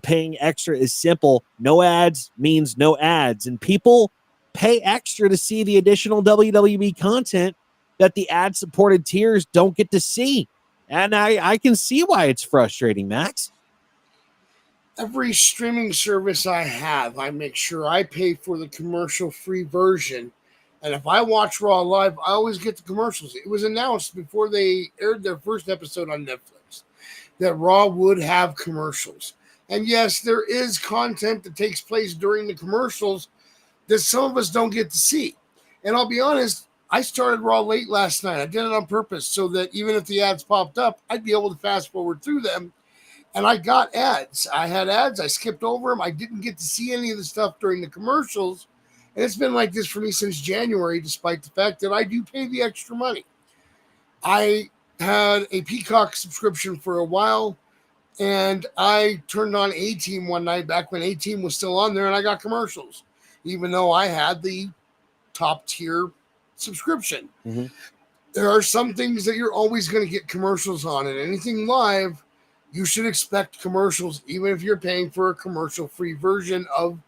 paying extra is simple. No ads means no ads, and people pay extra to see the additional WWE content that the ad-supported tiers don't get to see. And I can see why it's frustrating, Max. Every streaming service I have, I make sure I pay for the commercial-free version. And if I watch Raw live, I always get the commercials. It was announced before they aired their first episode on Netflix that Raw would have commercials. And yes, there is content that takes place during the commercials that some of us don't get to see. And I'll be honest, I started Raw late last night. I did it on purpose so that even if the ads popped up, I'd be able to fast forward through them. And I got ads. I had ads. I skipped over them. I didn't get to see any of the stuff during the commercials. And it's been like this for me since January, despite the fact that I do pay the extra money. I had a Peacock subscription for a while, and I turned on A-Team one night back when A-Team was still on there, and I got commercials, even though I had the top tier subscription. Mm-hmm. There are some things that you're always going to get commercials on, and anything live, you should expect commercials, even if you're paying for a commercial-free version of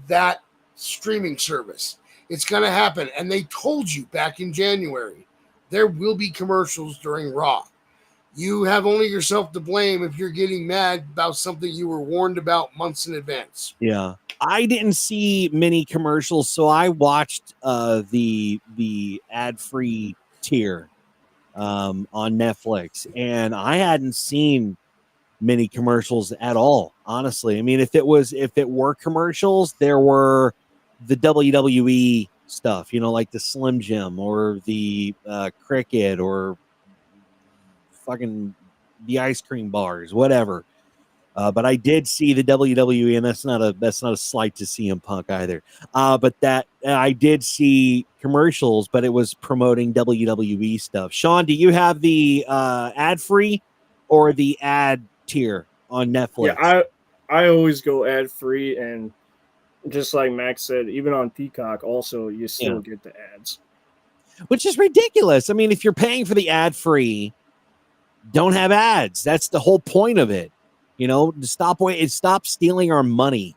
that streaming service. It's going to happen. And they told you back in January, there will be commercials during Raw. You have only yourself to blame if you're getting mad about something you were warned about months in advance. Yeah. I didn't see many commercials, so I watched the ad-free tier on Netflix, and I hadn't seen many commercials at all, honestly. I mean, if it were commercials, there were the WWE stuff, like the Slim Jim or the cricket or fucking the ice cream bars, whatever. But I did see the WWE, and that's not a slight to CM Punk either. But that I did see commercials, but it was promoting WWE stuff. Sean, do you have the ad free or the ad tier on Netflix? Yeah, I always go ad free, and just like Max said, even on Peacock, also you still get the ads, which is ridiculous. I mean, if you're paying for the ad free, don't have ads. That's the whole point of it. Stop stealing our money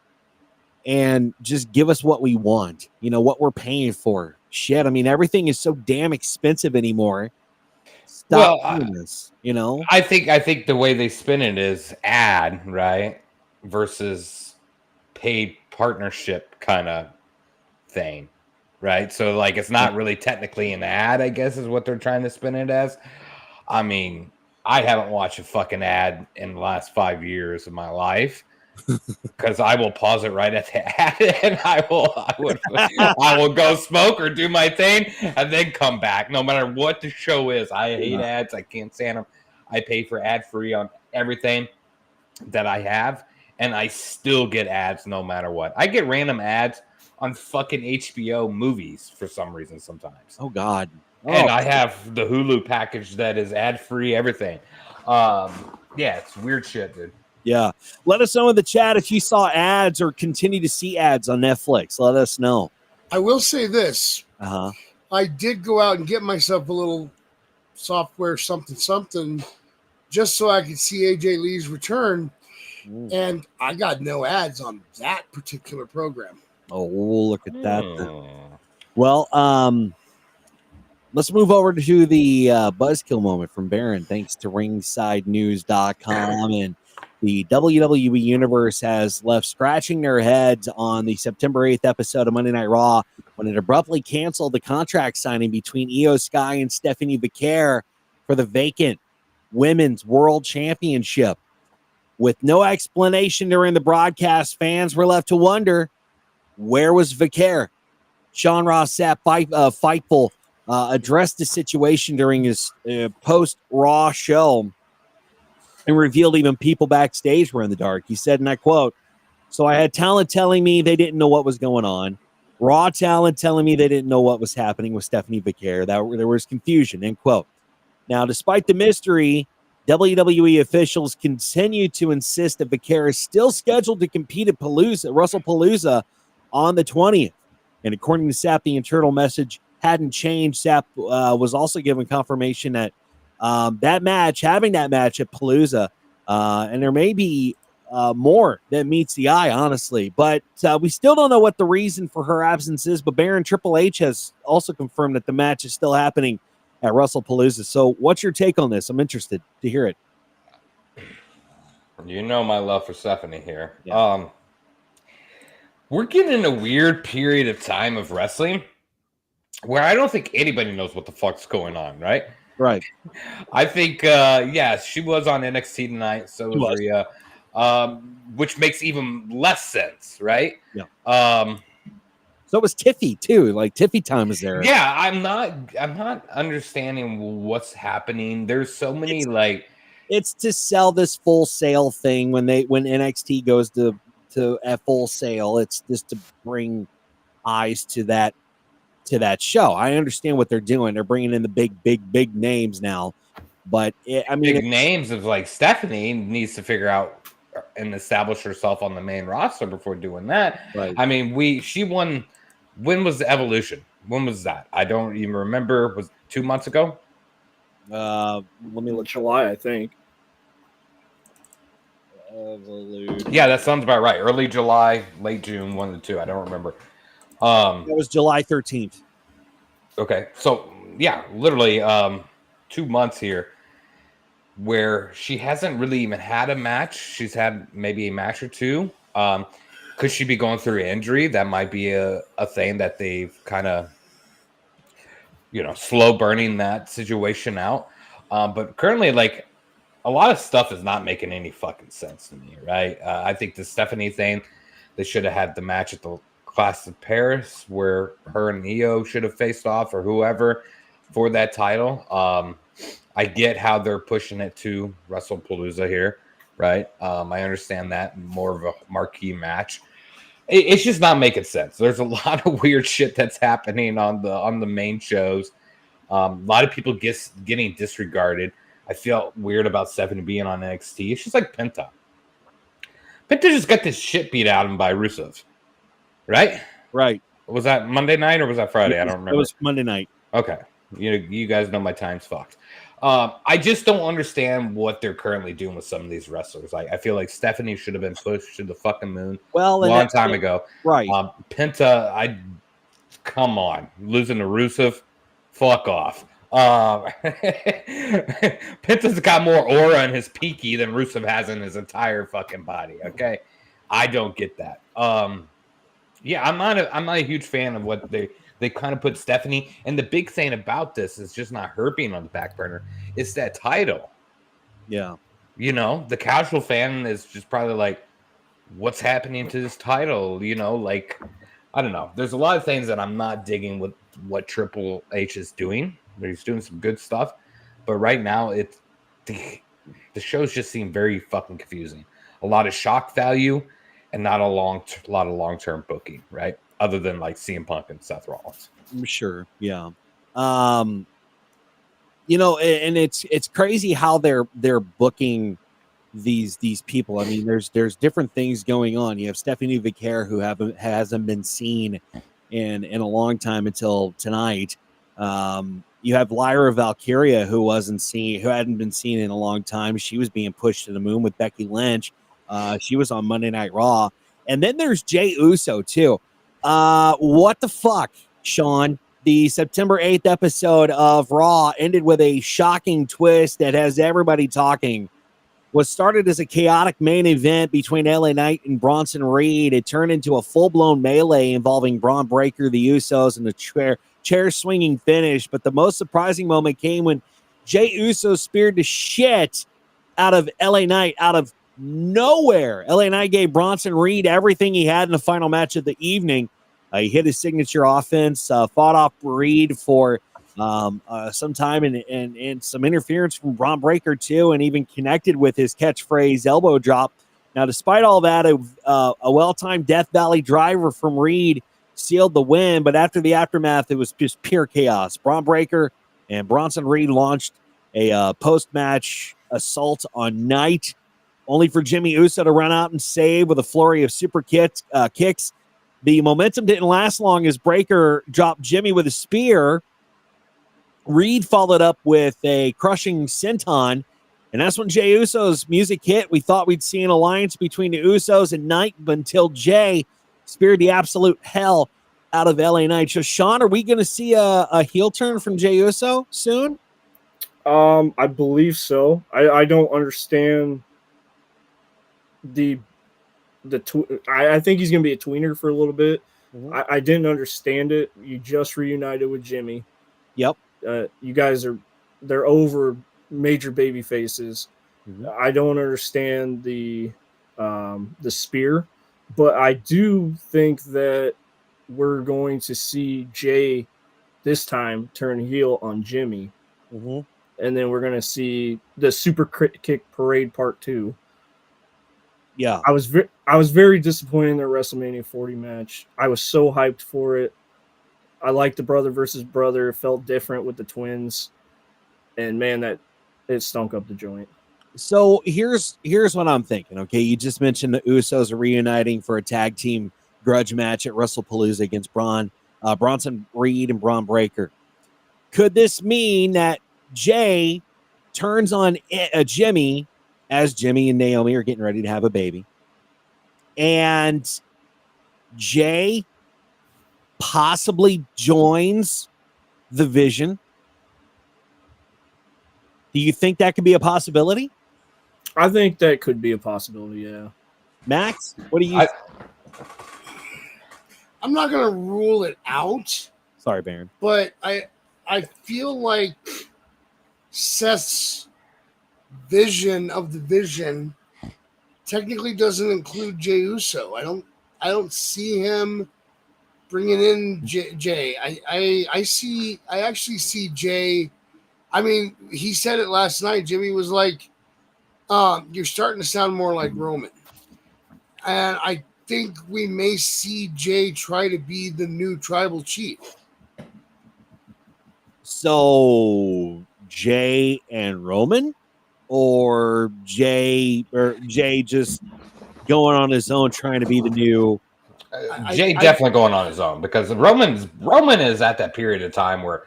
and just give us what we want. What we're paying for. Shit, I mean, everything is so damn expensive anymore. Stop doing this. I think the way they spin it is ad, right, versus paid partnership kind of thing, right? So like it's not really technically an ad, I guess, is what they're trying to spin it as. I mean, I haven't watched a fucking ad in the last 5 years of my life because I will pause it right at the ad and I will go smoke or do my thing and then come back no matter what the show is. I hate ads. I can't stand them. I pay for ad free on everything that I have, and I still get ads no matter what. I get random ads on fucking HBO movies for some reason sometimes. Oh God. And I have the Hulu package that is ad-free, everything. It's weird shit, dude. Yeah. Let us know in the chat if you saw ads or continue to see ads on Netflix. Let us know. I will say this. I did go out and get myself a little software something just so I could see AJ Lee's return. And I got no ads on that particular program. Oh, look at that. Well, let's move over to the Buzzkill moment from Baron. Thanks to ringsidenews.com. And the WWE Universe has left scratching their heads on the September 8th episode of Monday Night Raw when it abruptly canceled the contract signing between Io Sky and Stephanie Becerra for the vacant Women's World Championship. With no explanation during the broadcast, fans were left to wonder, where was Becerra? Sean Ross Sapp, Fightful, addressed the situation during his post-Raw show and revealed even people backstage were in the dark. He said, and I quote, "So I had talent telling me they didn't know what was going on. Raw talent telling me they didn't know what was happening with Stephanie Becerra. That there was confusion, end quote. Now, despite the mystery, WWE officials continue to insist that Becerra is still scheduled to compete at WrestlePalooza on the 20th. And according to Sapp, the internal message hadn't changed. Sapp was also given confirmation that having that match at Palooza, and there may be more that meets the eye, honestly. But we still don't know what the reason for her absence is. But Baron Triple H has also confirmed that the match is still happening at WrestlePalooza. So what's your take on this? I'm interested to hear it. You know my love for Stephanie here. Yeah. We're getting in a weird period of time of wrestling where I don't think anybody knows what the fuck's going on, right? Right. I think, she was on NXT tonight. So was Rhea, which makes even less sense, right? Yeah. So was Tiffy too. Like Tiffy time is there. Yeah, I'm not understanding what's happening. There's so many it's to sell this Full Sail thing when NXT goes to a Full Sail. It's just to bring eyes to that show. I understand what they're doing. They're bringing in the big names now, but names of like Stephanie needs to figure out and establish herself on the main roster before doing that. Right. I mean, she won. When was the Evolution? When was that? I don't even remember. Was it 2 months ago? Let me look. July, I think. Evolution. Yeah, that sounds about right. Early July, late June, 1 to 2. I don't remember. It was July 13th. Okay, so yeah, literally 2 months here where she hasn't really even had a match. She's had maybe a match or two. Could she be going through injury? That might be a thing that they've kind of, slow burning that situation out. But currently, like, a lot of stuff is not making any fucking sense to me, right? I think the Stephanie thing, they should have had the match at the Clash of Paris where her and Io should have faced off or whoever for that title. I get how they're pushing it to WrestlePalooza here. Right. I understand that more of a marquee match. It's just not making sense. There's a lot of weird shit that's happening on the main shows. A lot of people getting disregarded. I feel weird about Stephanie being on NXT. She's like Penta. Penta just got this shit beat out of him by Rusev. Right? Right. Was that Monday night or was that Friday? I don't remember. It was Monday night. Okay. You guys know my time's fucked. I just don't understand what they're currently doing with some of these wrestlers. I feel like Stephanie should have been pushed to the fucking moon a long time ago. Right. Penta, come on. Losing to Rusev, fuck off. Penta's got more aura in his peaky than Rusev has in his entire fucking body, okay? I don't get that. I'm not a huge fan of what they kind of put Stephanie, and the big thing about this is just not her being on the back burner. It's that title. Yeah. The casual fan is just probably like, what's happening to this title? I don't know. There's a lot of things that I'm not digging with what Triple H is doing. He's doing some good stuff, but right now the shows just seem very fucking confusing. A lot of shock value and not a lot of long-term booking, right? Other than like CM Punk and Seth Rollins. Sure. Yeah. And it's crazy how they're booking these people. I mean, there's different things going on. You have Stephanie Becerra who hasn't been seen in a long time until tonight. You have Lyra Valkyria who hadn't been seen in a long time. She was being pushed to the moon with Becky Lynch. She was on Monday Night Raw. And then there's Jey Uso too. What the fuck, Sean? The September 8th episode of Raw ended with a shocking twist that has everybody talking. Was started as a chaotic main event between LA Knight and Bronson Reed. It turned into a full-blown melee involving Braun Breaker, the Usos, and the chair-swinging finish. But the most surprising moment came when Jey Uso speared the shit out of LA Knight out of nowhere. LA Knight gave Bronson Reed everything he had in the final match of the evening. He hit his signature offense, fought off Reed for some time and some interference from Braun Breaker too, and even connected with his catchphrase elbow drop. Now, despite all that, a well-timed Death Valley driver from Reed sealed the win. But after the aftermath, it was just pure chaos. Braun Breaker and Bronson Reed launched a post-match assault on Knight, only for Jimmy Uso to run out and save with a flurry of super kicks. The momentum didn't last long as Breaker dropped Jimmy with a spear. Reed followed up with a crushing senton, and that's when Jey Uso's music hit. We thought we'd see an alliance between the Usos and Knight until Jey speared the absolute hell out of LA Knight. So, Sean, are we going to see a heel turn from Jey Uso soon? I believe so. I don't understand I think he's going to be a tweener for a little bit. Mm-hmm. I didn't understand it. You just reunited with Jimmy. Yep. You guys they're over major baby faces. Mm-hmm. I don't understand the spear, but I do think that we're going to see Jey this time turn heel on Jimmy. Mm-hmm. And then we're going to see the super kick parade part 2. Yeah. I was very disappointed in their WrestleMania 40 match. I was so hyped for it. I liked the brother versus brother. It felt different with the twins. And man, it stunk up the joint. So here's what I'm thinking. Okay, you just mentioned the Usos are reuniting for a tag team grudge match at WrestlePalooza against Bronson Reed and Braun Breaker. Could this mean that Jey turns on Jimmy as Jimmy and Naomi are getting ready to have a baby, and Jey possibly joins the Vision? Do you think that could be a possibility? I think that could be a possibility, yeah. Max, what do you I'm not going to rule it out. Sorry, Baron. But I feel like Seth's vision of the Vision technically doesn't include Jey Uso. I don't see him bringing in Jey. I actually see Jey. I mean, he said it last night. Jimmy was like, you're starting to sound more like Roman. And I think we may see Jey try to be the new tribal chief. So Jey and Roman, or Jey just going on his own trying to be the new Jey definitely going on his own, because Roman is at that period of time where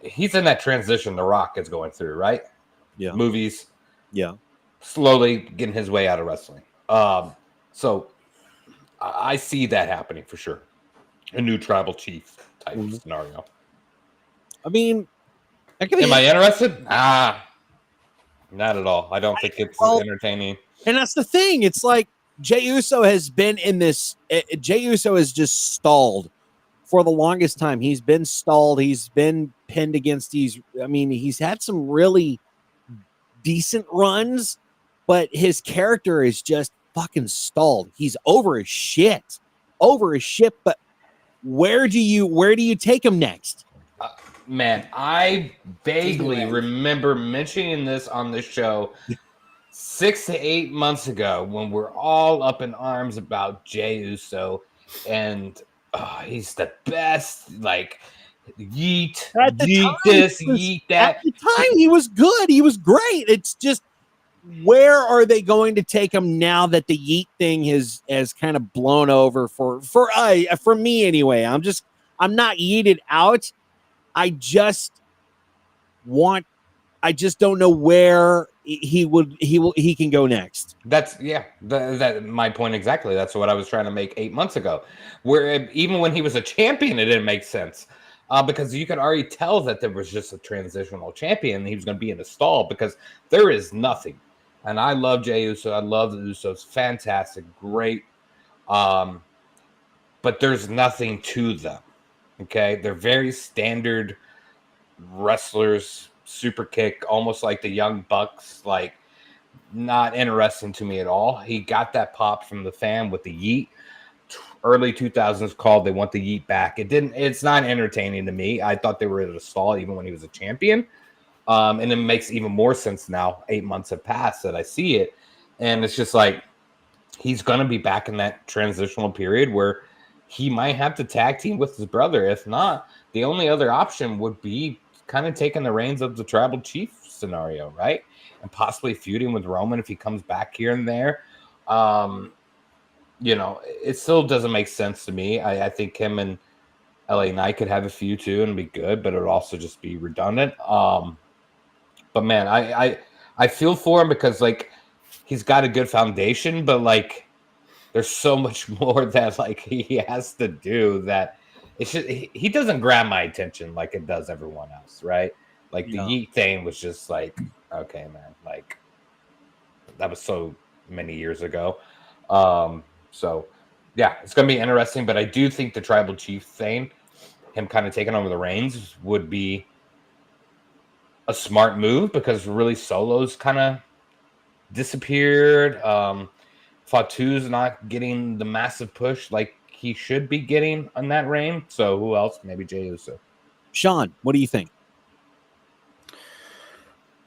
he's in that transition The Rock is going through, right? Yeah. Movies. Yeah. Slowly getting his way out of wrestling. So I see that happening for sure. A new tribal chief type scenario. I mean, am I interested? Not at all. I don't think it's entertaining. And that's the thing. It's like Jey Uso has been in this. Jey Uso has just stalled for the longest time. He's been stalled. He's been pinned against these. I mean, he's had some really decent runs, but his character is just fucking stalled. He's over his shit. But where do you take him next? Man, I vaguely remember mentioning this on the show 6 to 8 months ago when we're all up in arms about Jey Uso, and he's the best. Like, yeet this, yeet that. At the time, he was good. He was great. It's just, where are they going to take him now that the yeet thing has kind of blown over for me anyway? I'm not yeeted out. I just don't know where he can go next. That's that my point exactly. That's what I was trying to make 8 months ago, where even when he was a champion, it didn't make sense, because you could already tell that there was just a transitional champion and he was going to be in a stall, because there is nothing. And I love Jey Uso. I love the Usos. Fantastic, great. But there's nothing to them. Okay, they're very standard wrestlers, super kick, almost like the Young Bucks. Like, not interesting to me at all. He got that pop from the fan with the yeet. Early 2000s called, they want the yeet back. It's not entertaining to me. I thought they were at a stall even when he was a champion. And it makes even more sense now. 8 months have passed that I see it. And it's just like, he's going to be back in that transitional period where he might have to tag team with his brother. If not, the only other option would be kind of taking the reins of the tribal chief scenario, right? And possibly feuding with Roman if he comes back here and there. It still doesn't make sense to me. I think him and LA Knight could have a feud too and be good, but it would also just be redundant. But man, I feel for him because like he's got a good foundation, but like there's so much more that like he has to do that it's just he doesn't grab my attention like it does everyone else, right? Like the Yeet thing was just like, okay, man, like that was so many years ago. So yeah, it's gonna be interesting, but I do think the tribal chief thing, him kind of taking over the reins, would be a smart move because really Solo's kind of disappeared. Fatu's not getting the massive push like he should be getting on that reign. So who else? Maybe Jey Uso. Sean, what do you think?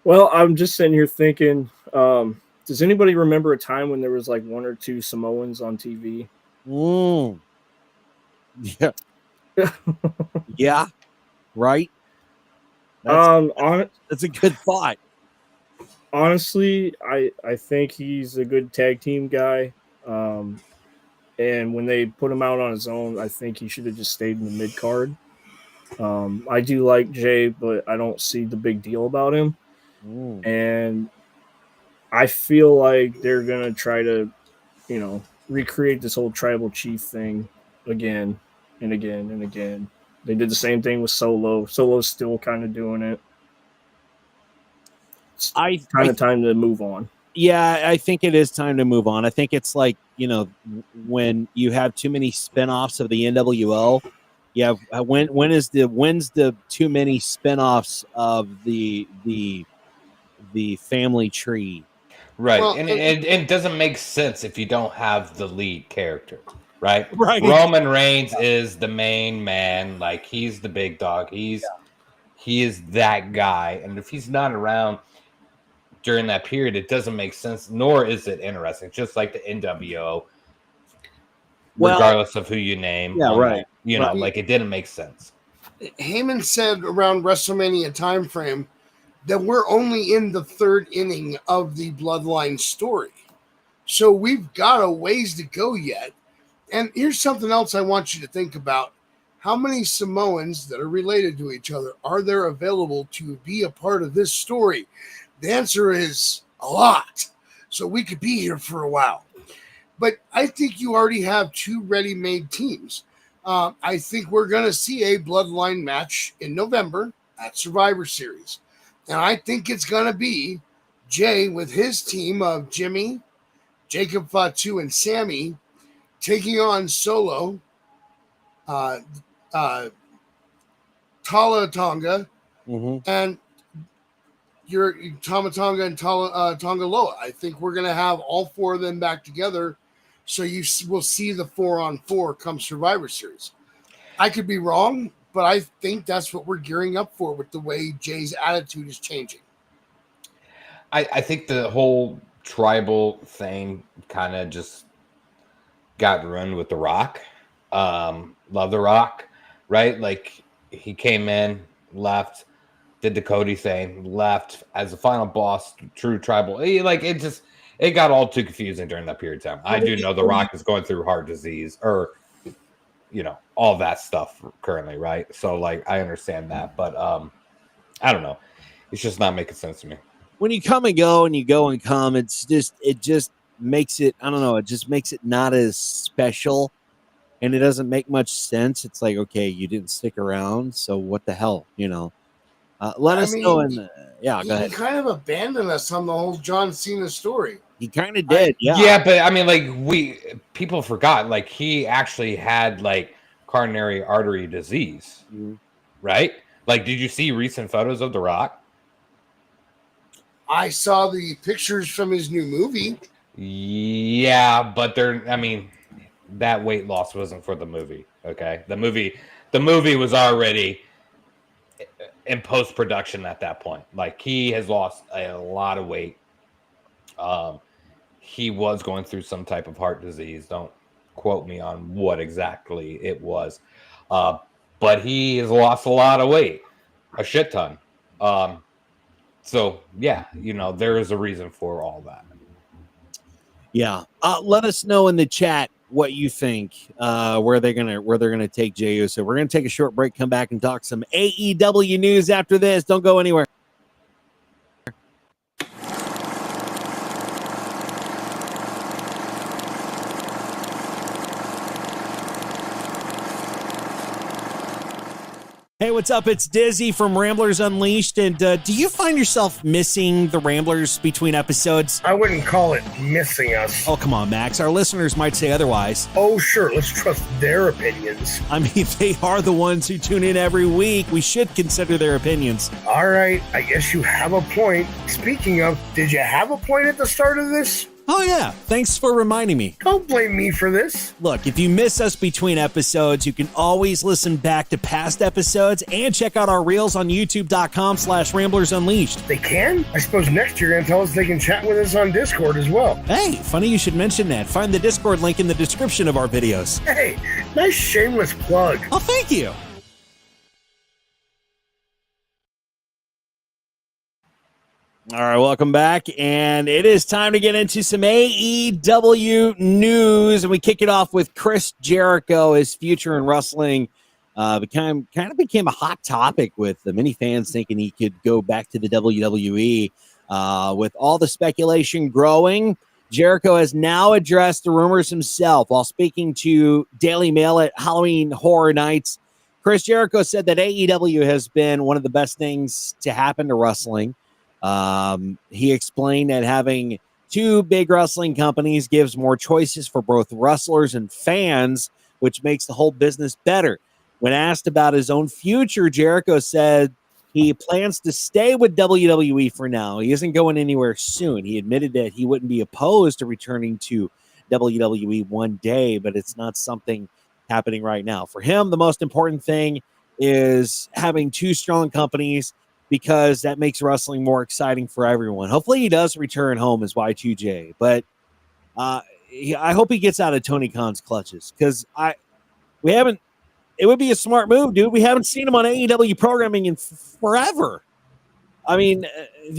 Well, I'm just sitting here thinking, does anybody remember a time when there was like 1 or 2 Samoans on TV? Yeah. Yeah. Right. That's a good thought. Honestly, I think he's a good tag team guy. And when they put him out on his own, I think he should have just stayed in the mid card. I do like Jay, but I don't see the big deal about him. And I feel like they're gonna try to, recreate this whole tribal chief thing again and again and again. They did the same thing with Solo. Solo's still kind of doing it. It's kind of time to move on. Yeah, I think it is time to move on. I think it's like, when you have too many spinoffs of the NWO, yeah. When's the too many spinoffs of the family tree? Right. Well, and it doesn't make sense if you don't have the lead character, right? Right. Roman Reigns is the main man, like he's the big dog. He is that guy. And if he's not around during that period, it doesn't make sense, nor is it interesting. Just like the NWO, regardless of who you name. Yeah, right. Like it didn't make sense. Heyman said around WrestleMania time frame that we're only in the 3rd inning of the Bloodline story. So we've got a ways to go yet. And here's something else I want you to think about. How many Samoans that are related to each other are there available to be a part of this story? The answer is a lot. So we could be here for a while. But I think you already have 2 ready-made teams. I think we're going to see a Bloodline match in November at Survivor Series. And I think it's going to be Jay with his team of Jimmy, Jacob Fatu, and Sammy taking on Solo, Tala Tonga, and your Tama Tonga and Tonga Loa. I think we're going to have all 4 of them back together. So you will see the 4-on-4 come Survivor Series. I could be wrong, but I think that's what we're gearing up for with the way Jay's attitude is changing. I think the whole tribal thing kind of just got ruined with The Rock. Love The Rock, right? Like he came in, left, did the Cody thing, left as the final boss, true tribal. It got all too confusing during that period of time. I do know The Rock is going through heart disease or all that stuff currently, right? So like I understand that, but I don't know. It's just not making sense to me. When you come and go and you go and come, it just makes it, I don't know, it just makes it not as special and it doesn't make much sense. It's like, okay, you didn't stick around, so what the hell, let us know. Go ahead. He kind of abandoned us on the whole John Cena story. He kind of did, yeah. Yeah, but I mean, like people forgot, like he actually had like coronary artery disease, right? Like, did you see recent photos of The Rock? I saw the pictures from his new movie. Yeah, but that weight loss wasn't for the movie. Okay, the movie was already in post-production at that point. Like he has lost a lot of weight. He was going through some type of heart disease. Don't quote me on what exactly it was. But he has lost a lot of weight, a shit ton. So yeah, there is a reason for all that. Yeah. Let us know in the chat what you think, where they're gonna take Jey Uso. We're gonna take a short break, come back and talk some AEW news after this. Don't go anywhere. Hey, what's up? It's Dizzy from Ramblers Unleashed. And do you find yourself missing the Ramblers between episodes? I wouldn't call it missing us. Oh, come on, Max. Our listeners might say otherwise. Oh, sure. Let's trust their opinions. I mean, they are the ones who tune in every week. We should consider their opinions. All right. I guess you have a point. Speaking of, did you have a point at the start of this? Oh, yeah. Thanks for reminding me. Don't blame me for this. Look, if you miss us between episodes, you can always listen back to past episodes and check out our reels on youtube.com/Ramblers Unleashed. They can? I suppose next year you're going to tell us they can chat with us on Discord as well. Hey, funny you should mention that. Find the Discord link in the description of our videos. Hey, nice shameless plug. Oh, thank you. All right, welcome back, and it is time to get into some AEW news, and we kick it off with Chris Jericho. His future in wrestling became a hot topic with many fans thinking he could go back to the WWE. With all the speculation growing, Jericho has now addressed the rumors himself while speaking to Daily Mail at Halloween Horror Nights. Chris Jericho said that AEW has been one of the best things to happen to wrestling. He explained that having two big wrestling companies gives more choices for both wrestlers and fans, which makes the whole business better. When asked about his own future, Jericho said he plans to stay with WWE for now. He isn't going anywhere soon. He admitted that he wouldn't be opposed to returning to WWE one day, but it's not something happening right now. For him, the most important thing is having two strong companies, because that makes wrestling more exciting for everyone. Hopefully he does return home as Y2J, but I hope he gets out of Tony Khan's clutches, because it would be a smart move, dude. We haven't seen him on AEW programming in forever. I mean,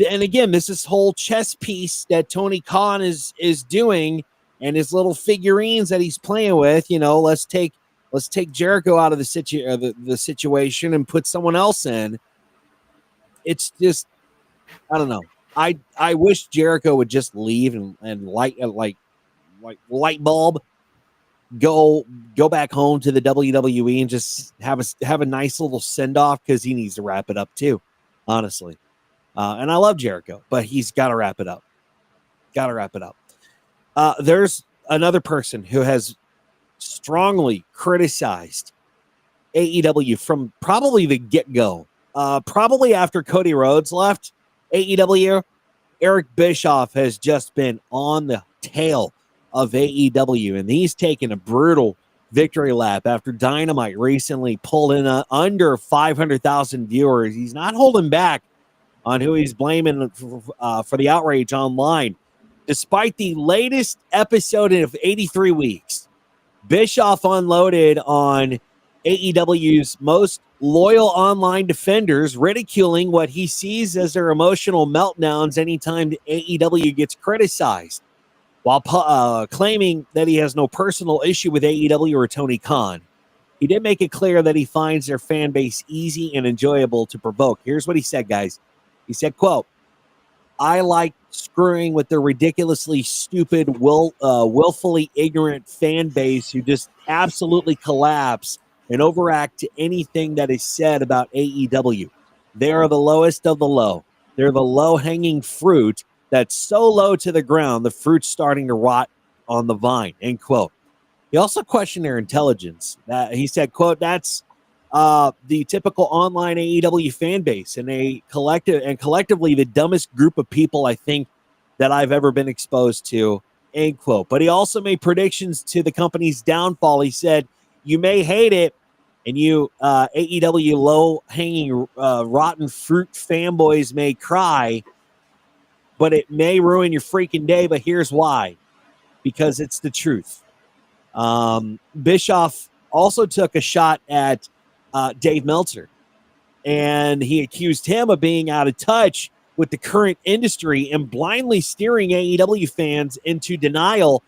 and again, this whole chess piece that Tony Khan is doing, and his little figurines that he's playing with, let's take Jericho out of the situation and put someone else in. It's just, I don't know. I wish Jericho would just leave and light bulb, go back home to the WWE and just have a nice little send off, because he needs to wrap it up too, honestly. And I love Jericho, but he's got to wrap it up. There's another person who has strongly criticized AEW from probably the get-go. Probably after Cody Rhodes left AEW, Eric Bischoff has just been on the tail of AEW, and he's taken a brutal victory lap after Dynamite recently pulled in under 500,000 viewers. He's not holding back on who he's blaming for the outrage online. Despite the latest episode of 83 weeks, Bischoff unloaded on AEW's most loyal online defenders, ridiculing what he sees as their emotional meltdowns anytime the AEW gets criticized, while claiming that he has no personal issue with AEW or Tony Khan. He did make it clear that he finds their fan base easy and enjoyable to provoke. Here's what he said, guys. He said, quote, "I like screwing with the ridiculously stupid, willfully ignorant fan base who just absolutely collapse and overact to anything that is said about AEW. They are the lowest of the low. They're the low-hanging fruit that's so low to the ground, the fruit's starting to rot on the vine," end quote. He also questioned their intelligence. He said, quote, "That's the typical online AEW fan base, and collectively the dumbest group of people I think that I've ever been exposed to," end quote. But he also made predictions to the company's downfall. He said, "You may hate it, and you AEW low-hanging rotten fruit fanboys may cry, but it may ruin your freaking day. But here's why: because it's the truth." Bischoff also took a shot at Dave Meltzer, and he accused him of being out of touch with the current industry and blindly steering AEW fans into denial.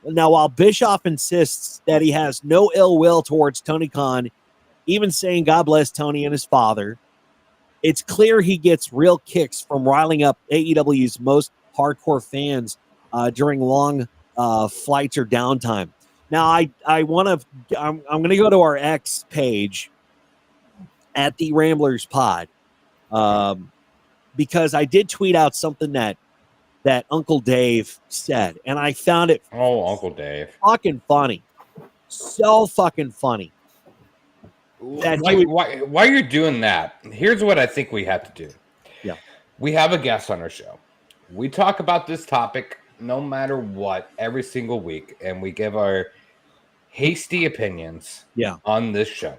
Now, while Bischoff insists that he has no ill will towards Tony Khan, even saying God bless Tony and his father, it's clear he gets real kicks from riling up AEW's most hardcore fans during long flights or downtime. Now, I'm going to go to our X page at the Ramblers Pod because I did tweet out something that Uncle Dave said, and I found it Uncle Dave, fucking funny, so fucking funny. Why you're doing that? Here's what I think we have to do. Yeah, we have a guest on our show. We talk about this topic no matter what every single week, and we give our hasty opinions on this show.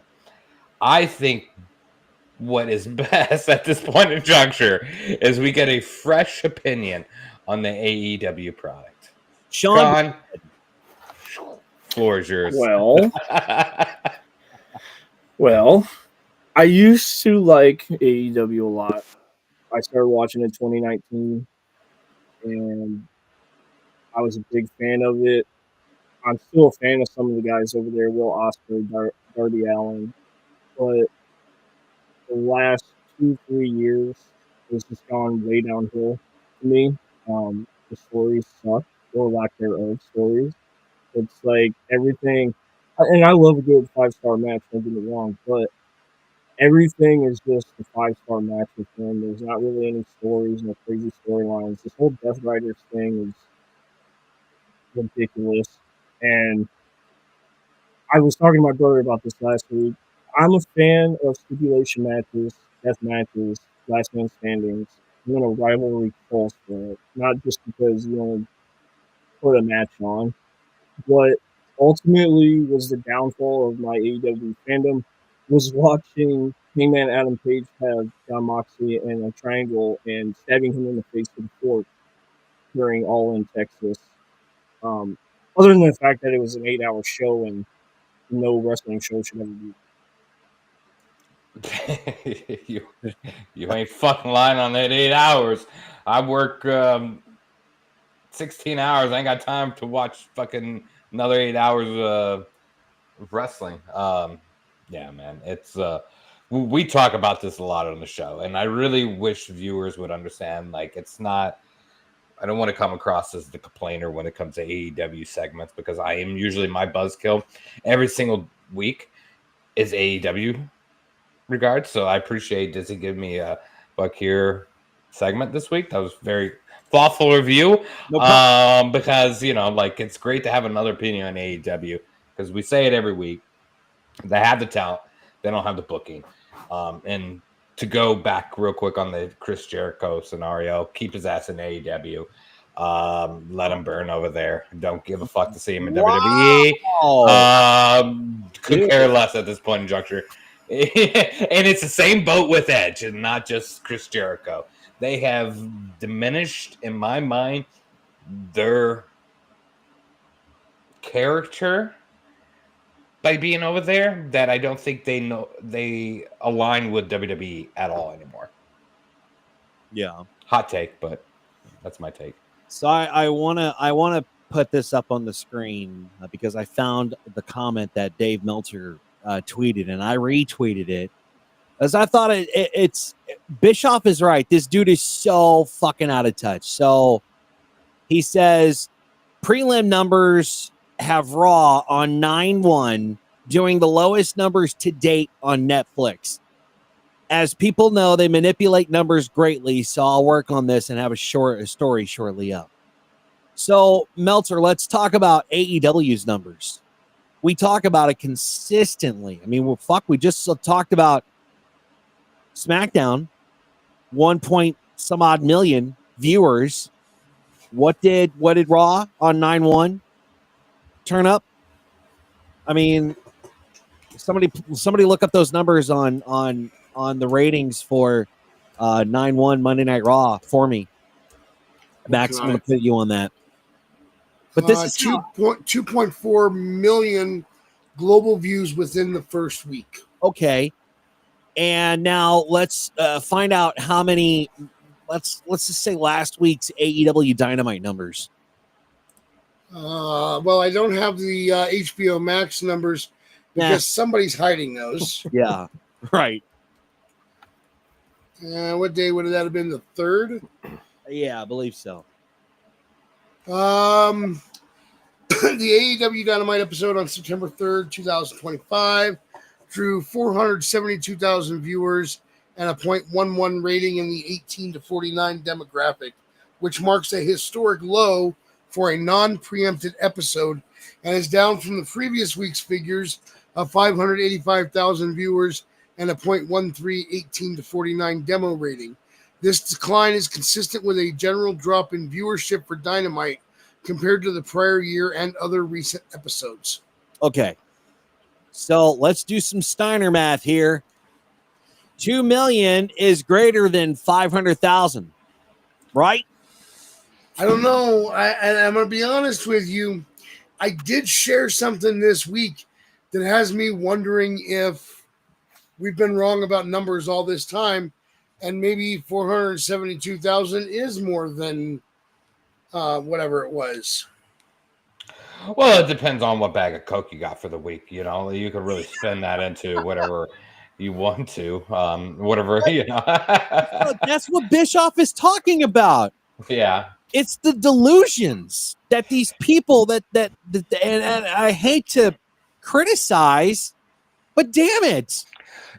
I think what is best at this point in juncture is we get a fresh opinion on the AEW product. Sean, floor is yours. Well, I used to like AEW a lot. I started watching in 2019, and I was a big fan of it. I'm still a fan of some of the guys over there, Will Ospreay, Darby Allin, but the last 2-3 years has just gone way downhill to me. The stories suck, or lack thereof stories. It's like everything, and I love a good 5-star match, don't get me wrong, but everything is just a 5-star match with him. There's not really any stories, no crazy storylines. This whole Death Riders thing is ridiculous. And I was talking to my brother about this last week. I'm a fan of stipulation matches, death matches, last man standings. I'm in a rivalry close for it, not just because you want to put a match on. What ultimately was the downfall of my AEW fandom was watching Hangman Adam Page have John Moxley in a triangle and stabbing him in the face with a fork during All In Texas. Other than the fact that it was an 8-hour show and no wrestling show should ever be. You ain't fucking lying on that 8 hours. I work 16 hours. I ain't got time to watch fucking another 8 hours of wrestling. Yeah, man. It's we talk about this a lot on the show, and I really wish viewers would understand. Like, it's not. I don't want to come across as the complainer when it comes to AEW segments, because I am usually my buzzkill every single week is AEW regards. So I appreciate Dizzy giving me a Buck Here segment this week. That was very thoughtful review. Because, you know, like, it's great to have another opinion on AEW, because we say it every week. They have the talent, they don't have the booking. And to go back real quick on the Chris Jericho scenario, keep his ass in AEW. Let him burn over there. Don't give a fuck to see him in WWE. Could care less at this point in juncture. And it's the same boat with Edge, and not just Chris Jericho. They have diminished, in my mind, their character by being over there, that I don't think they align with WWE at all anymore. Yeah. Hot take, but that's my take. So I wanna put this up on the screen because I found the comment that Dave Meltzer tweeted, and I retweeted it, as I thought it's Bischoff is right. This dude is so fucking out of touch. So he says prelim numbers have Raw on 9/1 doing the lowest numbers to date on Netflix. As people know, they manipulate numbers greatly, so I'll work on this and have a story shortly up. So, Meltzer, let's talk about AEW's numbers. We talk about it consistently. I mean, we just talked about SmackDown, 1 some million viewers. What did Raw on 9/1 turn up? I mean, somebody look up those numbers on the ratings for 9/1 Monday Night Raw for me. Max, I'm going to put you on that. But this is 2.4 million global views within the first week. Okay. And now let's find out how many. Let's just say last week's AEW Dynamite numbers. Well, I don't have the HBO Max numbers because somebody's hiding those. Yeah, right. What day would that have been? The 3rd? Yeah, I believe so. The AEW Dynamite episode on September 3rd, 2025 drew 472,000 viewers and a 0.11 rating in the 18 to 49 demographic, which marks a historic low for a non-preempted episode and is down from the previous week's figures of 585,000 viewers and a 0.13 18 to 49 demo rating. This decline is consistent with a general drop in viewership for Dynamite compared to the prior year and other recent episodes. Okay. So let's do some Steiner math here. 2 million is greater than 500,000, right? I don't know. I'm going to be honest with you. I did share something this week that has me wondering if we've been wrong about numbers all this time, and maybe 472,000 is more than whatever it was. Well, it depends on what bag of Coke you got for the week. You know, you could really spin that into whatever you want to, whatever, you know. That's what Bischoff is talking about. Yeah. It's the delusions that these people that and I hate to criticize, but damn it.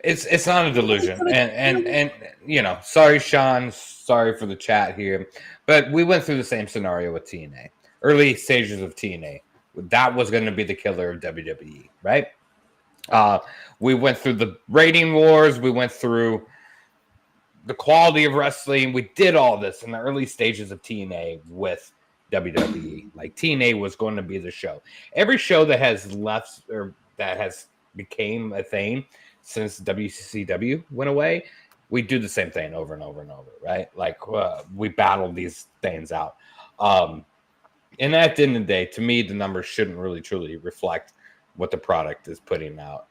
It's not a delusion. And you know, sorry, Sean, sorry for the chat here, but we went through the same scenario with TNA. Early stages of TNA. That was going to be the killer of WWE, right? We went through the rating wars. We went through the quality of wrestling. We did all this in the early stages of TNA with WWE. Like, TNA was going to be the show. Every show that has left or that has became a thing since WCW went away, we do the same thing over and over and over, right? Like, we battle these things out. And at the end of the day, to me, the numbers shouldn't really truly reflect what the product is putting out.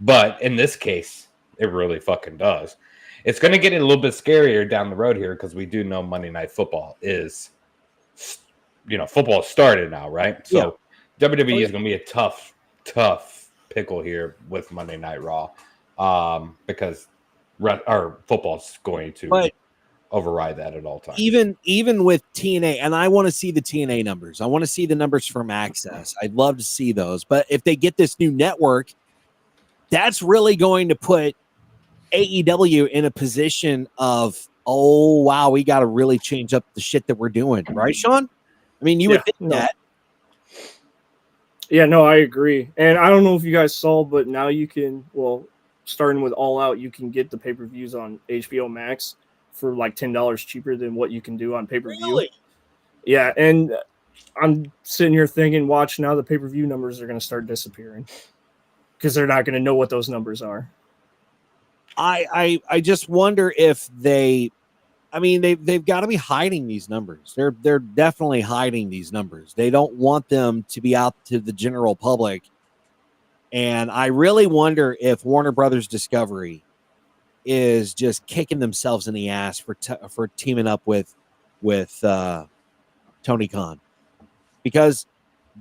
But in this case, it really fucking does. It's going to get a little bit scarier down the road here because we do know Monday Night Football is, you know, football started now, right? So WWE is going to be a tough pickle here with Monday Night Raw because our football's going to override that at all times. Even with TNA, and I want to see the TNA numbers. I want to see the numbers from Access. I'd love to see those. But if they get this new network, that's really going to put AEW in a position of, oh, wow, we got to really change up the shit that we're doing. Right, Sean? I mean, you would think that. Yeah, no, I agree. And I don't know if you guys saw, but now you can, well, starting with All Out, you can get the pay-per-views on HBO Max for like $10 cheaper than what you can do on pay-per-view. Really? Yeah, and I'm sitting here thinking, watch, now the pay-per-view numbers are going to start disappearing because they're not going to know what those numbers are. I just wonder if they've got to be hiding these numbers. They're definitely hiding these numbers. They don't want them to be out to the general public. And I really wonder if Warner Brothers Discovery is just kicking themselves in the ass for teaming up with Tony Khan, because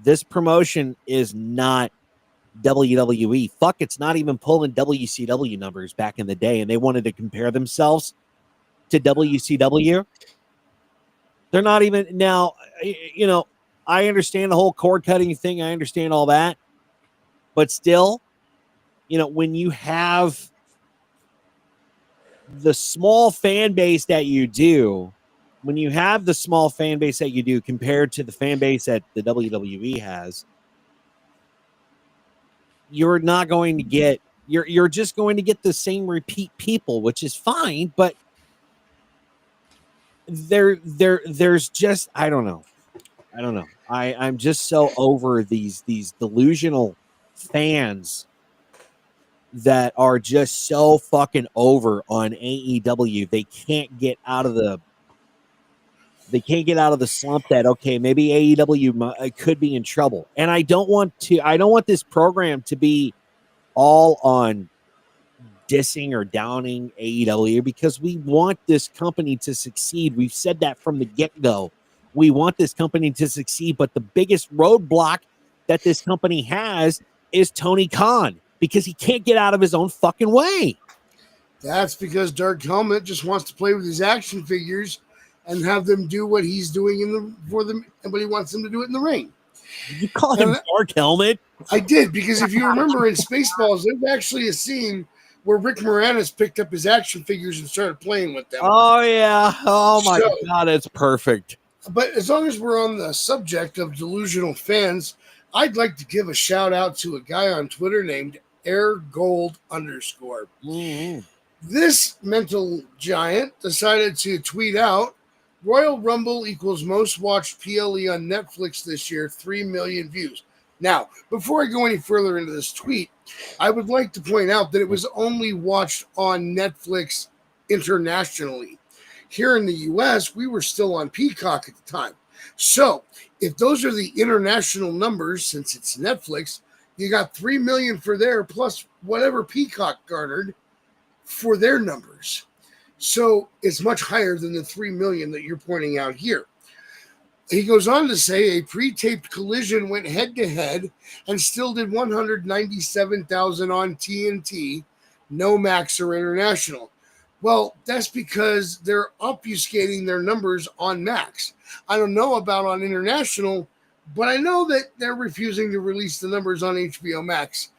this promotion is not WWE. Fuck, it's not even pulling WCW numbers back in the day, and they wanted to compare themselves to WCW. They're not even now. You know, I understand the whole cord cutting thing. I understand all that, but still, you know, when you have the small fan base that you do, compared to the fan base that the WWE has, you're not going to get, you're just going to get the same repeat people, which is fine, but there's just, I don't know. I'm just so over these delusional fans that are just so fucking over on AEW. They can't get out of the They can't get out of the slump that, okay, maybe AEW could be in trouble. And I don't want this program to be all on dissing or downing AEW, because we want this company to succeed. We've said that from the get-go. We want this company to succeed, but the biggest roadblock that this company has is Tony Khan, because he can't get out of his own fucking way. That's because Dark Helmet just wants to play with his action figures and have them do what he's doing for them, and what he wants them to do it in the ring. You call him Dark Helmet? I did, because if you remember in Spaceballs, there's actually a scene where Rick Moranis picked up his action figures and started playing with them. Oh, yeah. Oh, my God. It's perfect. But as long as we're on the subject of delusional fans, I'd like to give a shout out to a guy on Twitter named AirGold_. Mm-hmm. This mental giant decided to tweet out, Royal Rumble equals most watched PLE on Netflix this year, 3 million views. Now, before I go any further into this tweet, I would like to point out that it was only watched on Netflix internationally. Here in the US, we were still on Peacock at the time. So, if those are the international numbers, since it's Netflix, you got 3 million for there, plus whatever Peacock garnered for their numbers. So, it's much higher than the 3 million that you're pointing out here. He goes on to say a pre-taped collision went head-to-head and still did 197,000 on TNT, no Max or International. Well, that's because they're obfuscating their numbers on Max. I don't know about on International, but I know that they're refusing to release the numbers on HBO Max,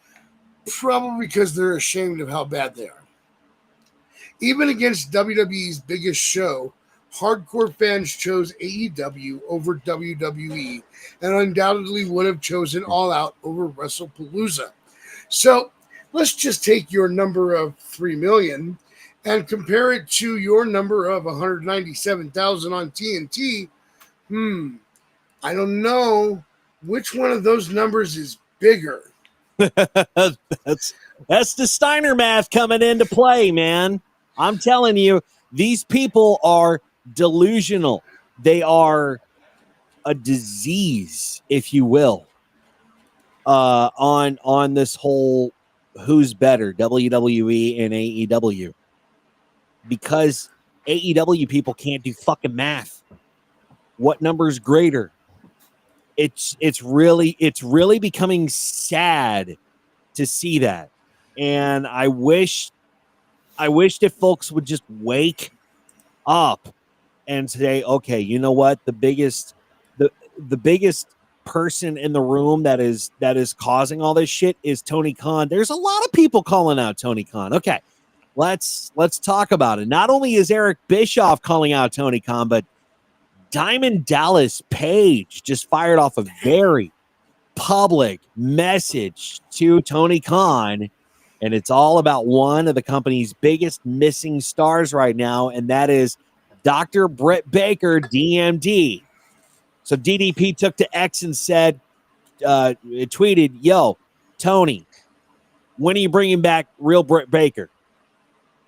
probably because they're ashamed of how bad they are. Even against WWE's biggest show, hardcore fans chose AEW over WWE and undoubtedly would have chosen All Out over WrestlePalooza. So let's just take your number of 3 million and compare it to your number of 197,000 on TNT. I don't know which one of those numbers is bigger. That's the Steiner math coming into play, man. I'm telling you, these people are delusional. They are a disease, if you will, on this whole who's better, WWE and AEW, because AEW people can't do fucking math. What number is greater? It's really becoming sad to see that, and I wish that folks would just wake up and say, okay, you know what? The biggest person in the room that is causing all this shit is Tony Khan. There's a lot of people calling out Tony Khan. Okay, let's talk about it. Not only is Eric Bischoff calling out Tony Khan, but Diamond Dallas Page just fired off a very public message to Tony Khan, and it's all about one of the company's biggest missing stars right now, and that is Dr. Britt Baker, DMD. So DDP took to X and said, tweeted, yo, Tony, when are you bringing back real Britt Baker?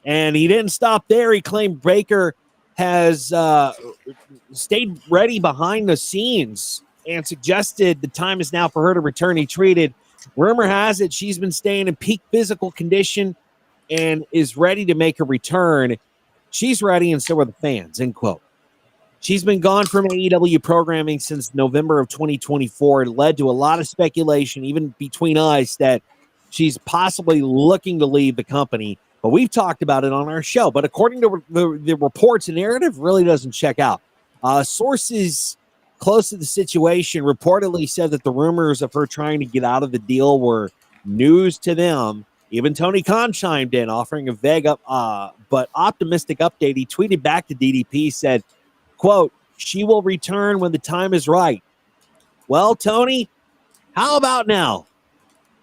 And he didn't stop there. He claimed Baker has stayed ready behind the scenes and suggested the time is now for her to return. He tweeted, rumor has it she's been staying in peak physical condition and is ready to make a return. She's ready, and so are the fans, end quote. She's been gone from AEW programming since November of 2024. It led to a lot of speculation, even between us, that she's possibly looking to leave the company. But we've talked about it on our show. But according to the reports, the narrative really doesn't check out. Sources close to the situation reportedly said that the rumors of her trying to get out of the deal were news to them. Even Tony Khan chimed in, offering a vague but optimistic update. He tweeted back to DDP, said, quote, she will return when the time is right. Well, Tony, how about now?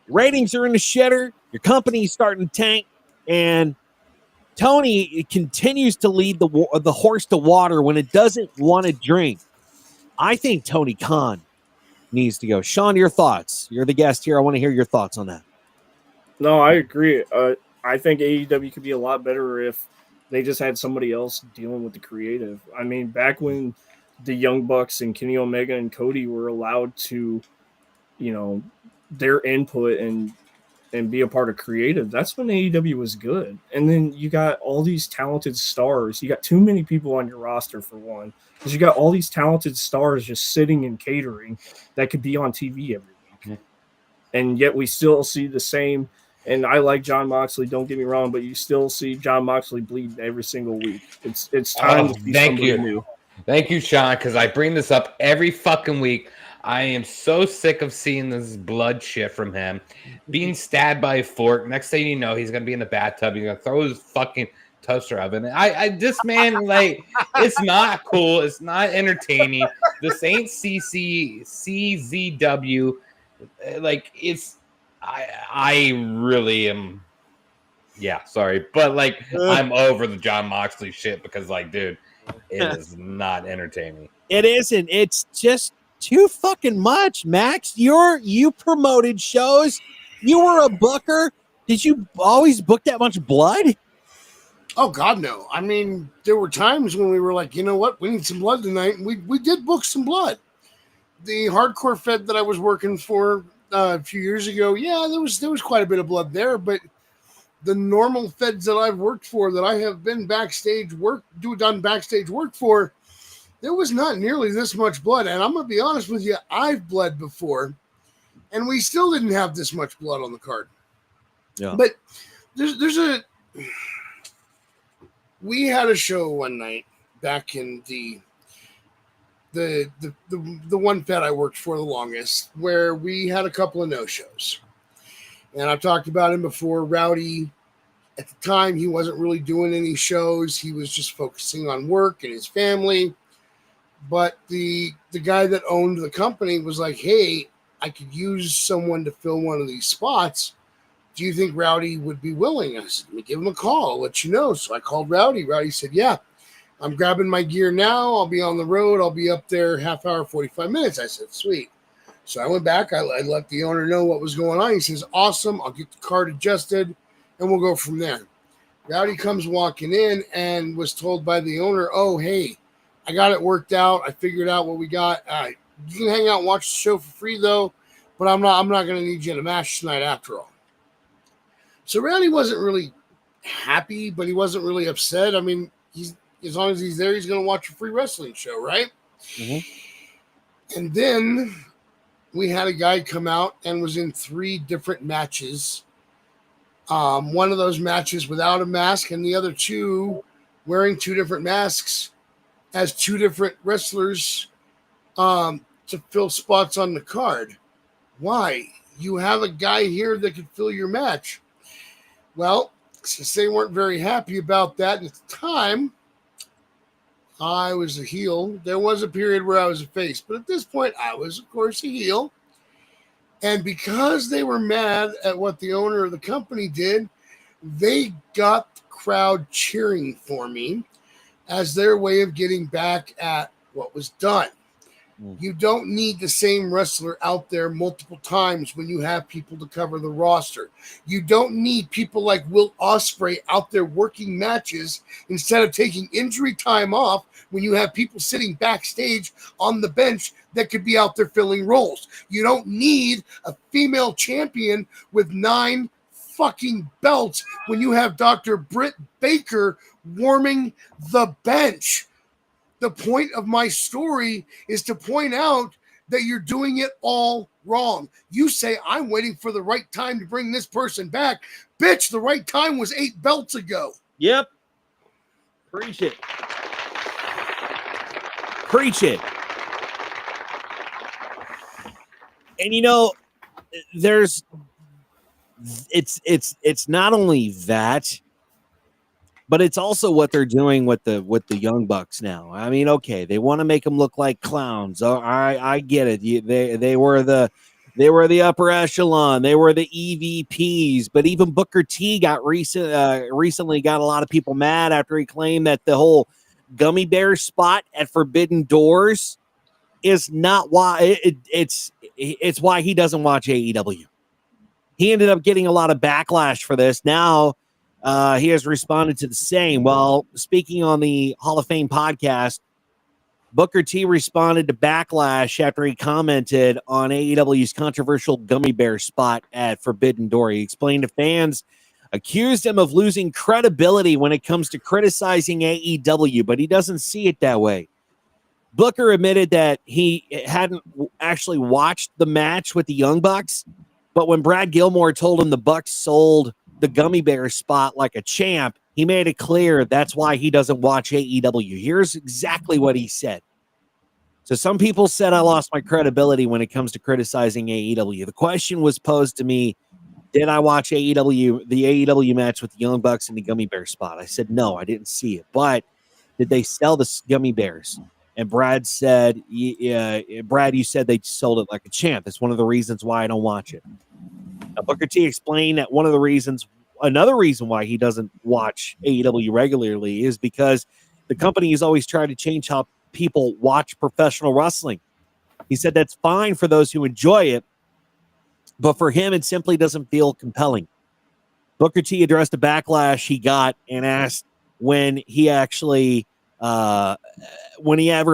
Ratings are in the shitter. Your company's starting to tank. And Tony continues to lead the horse to water when it doesn't want to drink. I think Tony Khan needs to go. Sean, your thoughts. You're the guest here. I want to hear your thoughts on that. No, I agree. I think AEW could be a lot better if they just had somebody else dealing with the creative. I mean, back when the Young Bucks and Kenny Omega and Cody were allowed to, their input and be a part of creative, that's when AEW was good. And then you got all these talented stars. You got too many people on your roster, for one, because you got all these talented stars just sitting and catering that could be on TV every week. And yet we still see the same. And I like Jon Moxley, don't get me wrong, but you still see Jon Moxley bleed every single week. It's time to see somebody new. Thank you, Sean, because I bring this up every fucking week. I am so sick of seeing this blood shit from him. Being stabbed by a fork. Next thing you know, he's going to be in the bathtub. He's going to throw his fucking toaster oven. This man, like, it's not cool. It's not entertaining. This ain't CZW. Like, it's, I really am, yeah, sorry. But, like, I'm over the Jon Moxley shit because, like, dude, it is not entertaining. It isn't. It's just too fucking much, Max. You promoted shows. You were a booker. Did you always book that much blood? Oh God, no. I mean, there were times when we were like, you know what, we need some blood tonight, and we did book some blood. The hardcore fed that I was working for a few years ago, yeah, there was quite a bit of blood there, but the normal feds that I've worked for, that I have been done backstage work for, there was not nearly this much blood. And I'm going to be honest with you, I've bled before, and we still didn't have this much blood on the card. Yeah. But we had a show one night back in the one fed I worked for the longest, where we had a couple of no-shows. And I've talked about him before. Rowdy, at the time, he wasn't really doing any shows. He was just focusing on work and his family. But the guy that owned the company was like, hey, I could use someone to fill one of these spots. Do you think Rowdy would be willing? I said, let me give him a call. I'll let you know. So I called Rowdy. Rowdy said, yeah, I'm grabbing my gear now. I'll be on the road. I'll be up there half hour, 45 minutes. I said, sweet. So I went back. I let the owner know what was going on. He says, awesome. I'll get the card adjusted, and we'll go from there. Rowdy comes walking in and was told by the owner, oh, hey, I got it worked out. I figured out what we got. You can hang out and watch the show for free, though, but I'm not going to need you in a match tonight after all. So Rowdy wasn't really happy, but he wasn't really upset. I mean, as long as he's there, he's going to watch a free wrestling show, right? Mm-hmm. And then we had a guy come out and was in 3 different matches. One of those matches without a mask, and the other 2 wearing 2 different masks as 2 different wrestlers to fill spots on the card. Why? You have a guy here that could fill your match. Well, since they weren't very happy about that, and at the time, I was a heel. There was a period where I was a face, but at this point, I was, of course, a heel. And because they were mad at what the owner of the company did, they got the crowd cheering for me as their way of getting back at what was done. You don't need the same wrestler out there multiple times when you have people to cover the roster. You don't need people like Will Ospreay out there working matches instead of taking injury time off when you have people sitting backstage on the bench that could be out there filling roles. You don't need a female champion with 9 fucking belts when you have Dr. Britt Baker warming the bench. The point of my story is to point out that you're doing it all wrong. You say, I'm waiting for the right time to bring this person back. Bitch, the right time was 8 belts ago. Yep. Preach it. Preach it. And it's not only that, but it's also what they're doing with the Young Bucks now. I mean, okay, they want to make them look like clowns. Oh, I get it. They were the upper echelon. They were the EVPs. But even Booker T recently got a lot of people mad after he claimed that the whole gummy bear spot at Forbidden Doors is not why it's why he doesn't watch AEW. He ended up getting a lot of backlash for this. Now he has responded to the same. Well, speaking on the Hall of Fame podcast, Booker T responded to backlash after he commented on AEW's controversial gummy bear spot at Forbidden Door. He explained to fans, accused him of losing credibility when it comes to criticizing AEW, but he doesn't see it that way. Booker admitted that he hadn't actually watched the match with the Young Bucks, but when Brad Gilmore told him the Bucks sold the gummy bear spot like a champ, he made it clear that's why he doesn't watch AEW. Here's exactly what he said. So some people said I lost my credibility when it comes to criticizing AEW. The question was posed to me, did I watch the AEW match with the Young Bucks in the gummy bear spot? I said, no, I didn't see it. But did they sell the gummy bears? And Brad said, Brad, you said they sold it like a champ. That's one of the reasons why I don't watch it. Now, Booker T explained that another reason why he doesn't watch AEW regularly is because the company has always tried to change how people watch professional wrestling. He said that's fine for those who enjoy it, but for him, it simply doesn't feel compelling. Booker T addressed a backlash he got and asked when he ever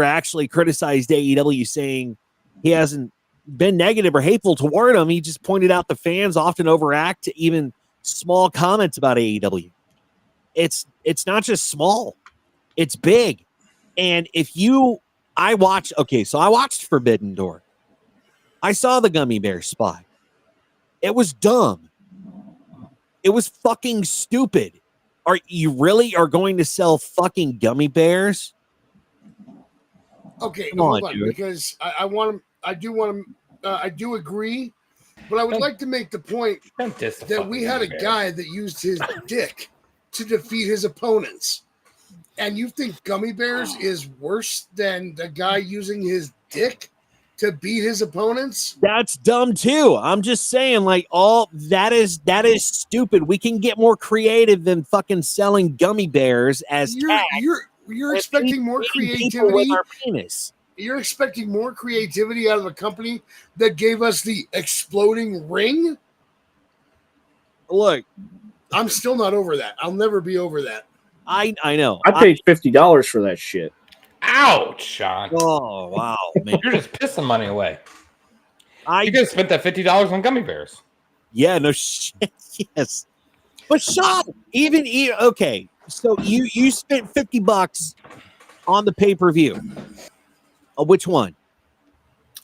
actually criticized AEW, saying he hasn't been negative or hateful toward him. He just pointed out the fans often overact to even small comments about AEW. It's not just small, it's big. And I watched Forbidden Door. I saw the gummy bear spot. It was dumb. It was fucking stupid. Are you really going to sell fucking gummy bears? Okay, hold on, because I do agree, but I would like to make the point that we had a guy that used his dick to defeat his opponents. And you think gummy bears is worse than the guy using his dick to beat his opponents? That's dumb too. I'm just saying, like, all that is stupid. We can get more creative than fucking selling gummy bears as you're expecting more creativity with our penis. You're expecting more creativity out of a company that gave us the exploding ring? Look, I'm still not over that. I'll never be over that. I know. I paid $50 for that shit. Ouch, Sean. Oh, wow, man. You're just pissing money away. You could have spent that $50 on gummy bears. Yeah, no shit. Yes. But Sean, even okay, so you spent $50 on the pay-per-view. Which one?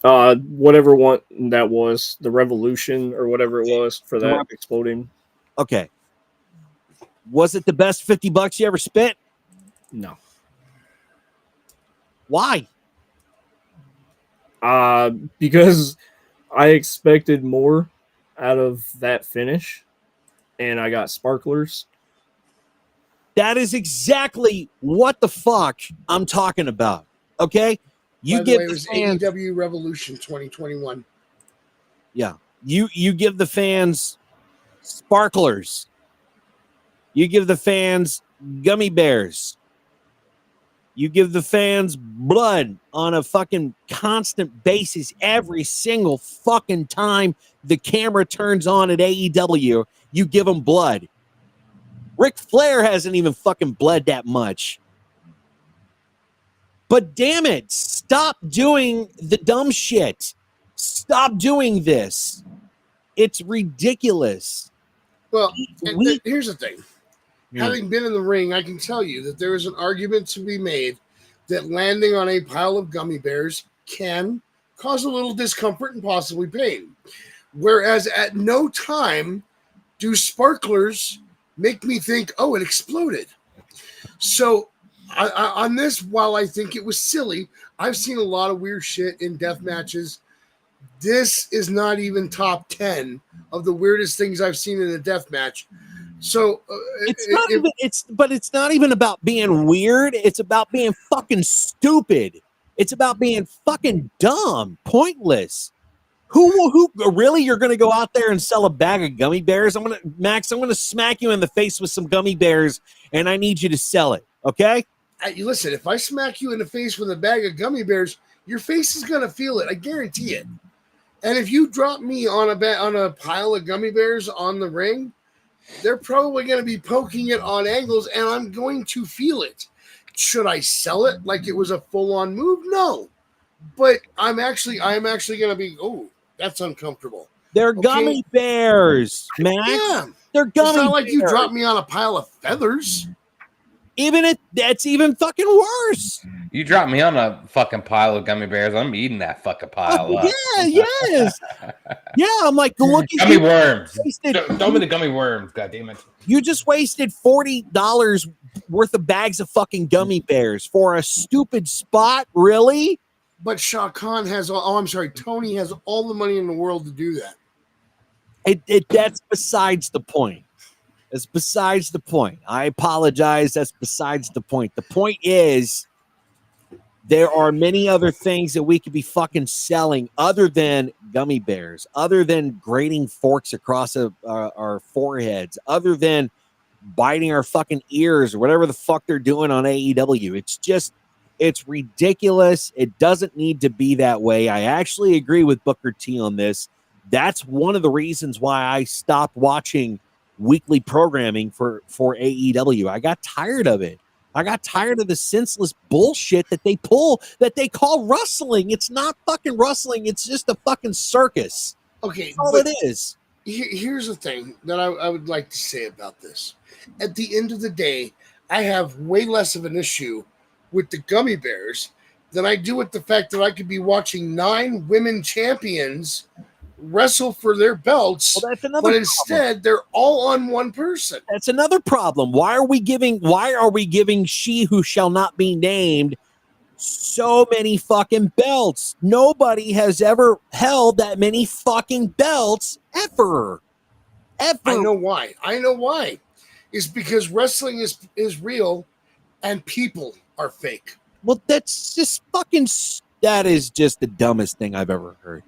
Whatever one that was, the Revolution or whatever it was for that exploding. Okay. Was it the best $50 you ever spent? No. Why? Because I expected more out of that finish, and I got sparklers. That is exactly what the fuck I'm talking about. Okay? By the way, it was AEW Revolution 2021. Yeah. You give the fans sparklers. You give the fans gummy bears. You give the fans blood on a fucking constant basis every single fucking time the camera turns on at AEW. You give them blood. Ric Flair hasn't even fucking bled that much. But damn it, stop doing the dumb shit. Stop doing this. It's ridiculous. Well, here's the thing. Having been in the ring, I can tell you that there is an argument to be made that landing on a pile of gummy bears can cause a little discomfort and possibly pain. Whereas at no time do sparklers make me think, oh, it exploded. So on this, while I think it was silly, I've seen a lot of weird shit in death matches. This is not even top 10 of the weirdest things I've seen in a death match. So it's not even about being weird. It's about being fucking stupid. It's about being fucking dumb, pointless. Who really? You're going to go out there and sell a bag of gummy bears? I'm going to smack you in the face with some gummy bears, and I need you to sell it. Okay? Listen, if I smack you in the face with a bag of gummy bears, your face is going to feel it. I guarantee it. And if you drop me on a pile of gummy bears on the ring, they're probably going to be poking it on angles, and I'm going to feel it. should I sell it like it was a full-on move? No. But I'm actually going to be, that's uncomfortable. They're gummy bears, Max. Yeah. They're gummy It's not like bears. you dropped me on a pile of feathers. That's even fucking worse. You dropped me on a fucking pile of gummy bears. I'm eating that fucking pile up. Yeah, yes. Yeah, I'm like, look at gummy you. worms. Throw me the gummy worms, goddammit. You just wasted $40 worth of bags of fucking gummy bears for a stupid spot, really? But Shah Khan has Tony has all the money in the world to do that. That's besides the point. It's besides the point. I apologize. That's besides the point. The point is there are many other things that we could be fucking selling other than gummy bears, other than grating forks across our foreheads, other than biting our fucking ears or whatever the fuck they're doing on AEW. It's ridiculous. It doesn't need to be that way. I actually agree with Booker T on this. That's one of the reasons why I stopped watching weekly programming for AEW. I got tired of it. I got tired of the senseless bullshit that they pull, that they call wrestling. It's not fucking wrestling. It's just a fucking circus. Okay. That's all it is. Here's the thing that I would like to say about this. At the end of the day, I have way less of an issue with the gummy bears than I do with the fact that I could be watching 9 women champions wrestle for their belts, well, that's another but problem. instead they're all on one person. That's another problem. Why are we giving she who shall not be named so many fucking belts? Nobody has ever held that many fucking belts ever. I know why. It's because wrestling is real and people are fake. Well, that is just the dumbest thing I've ever heard.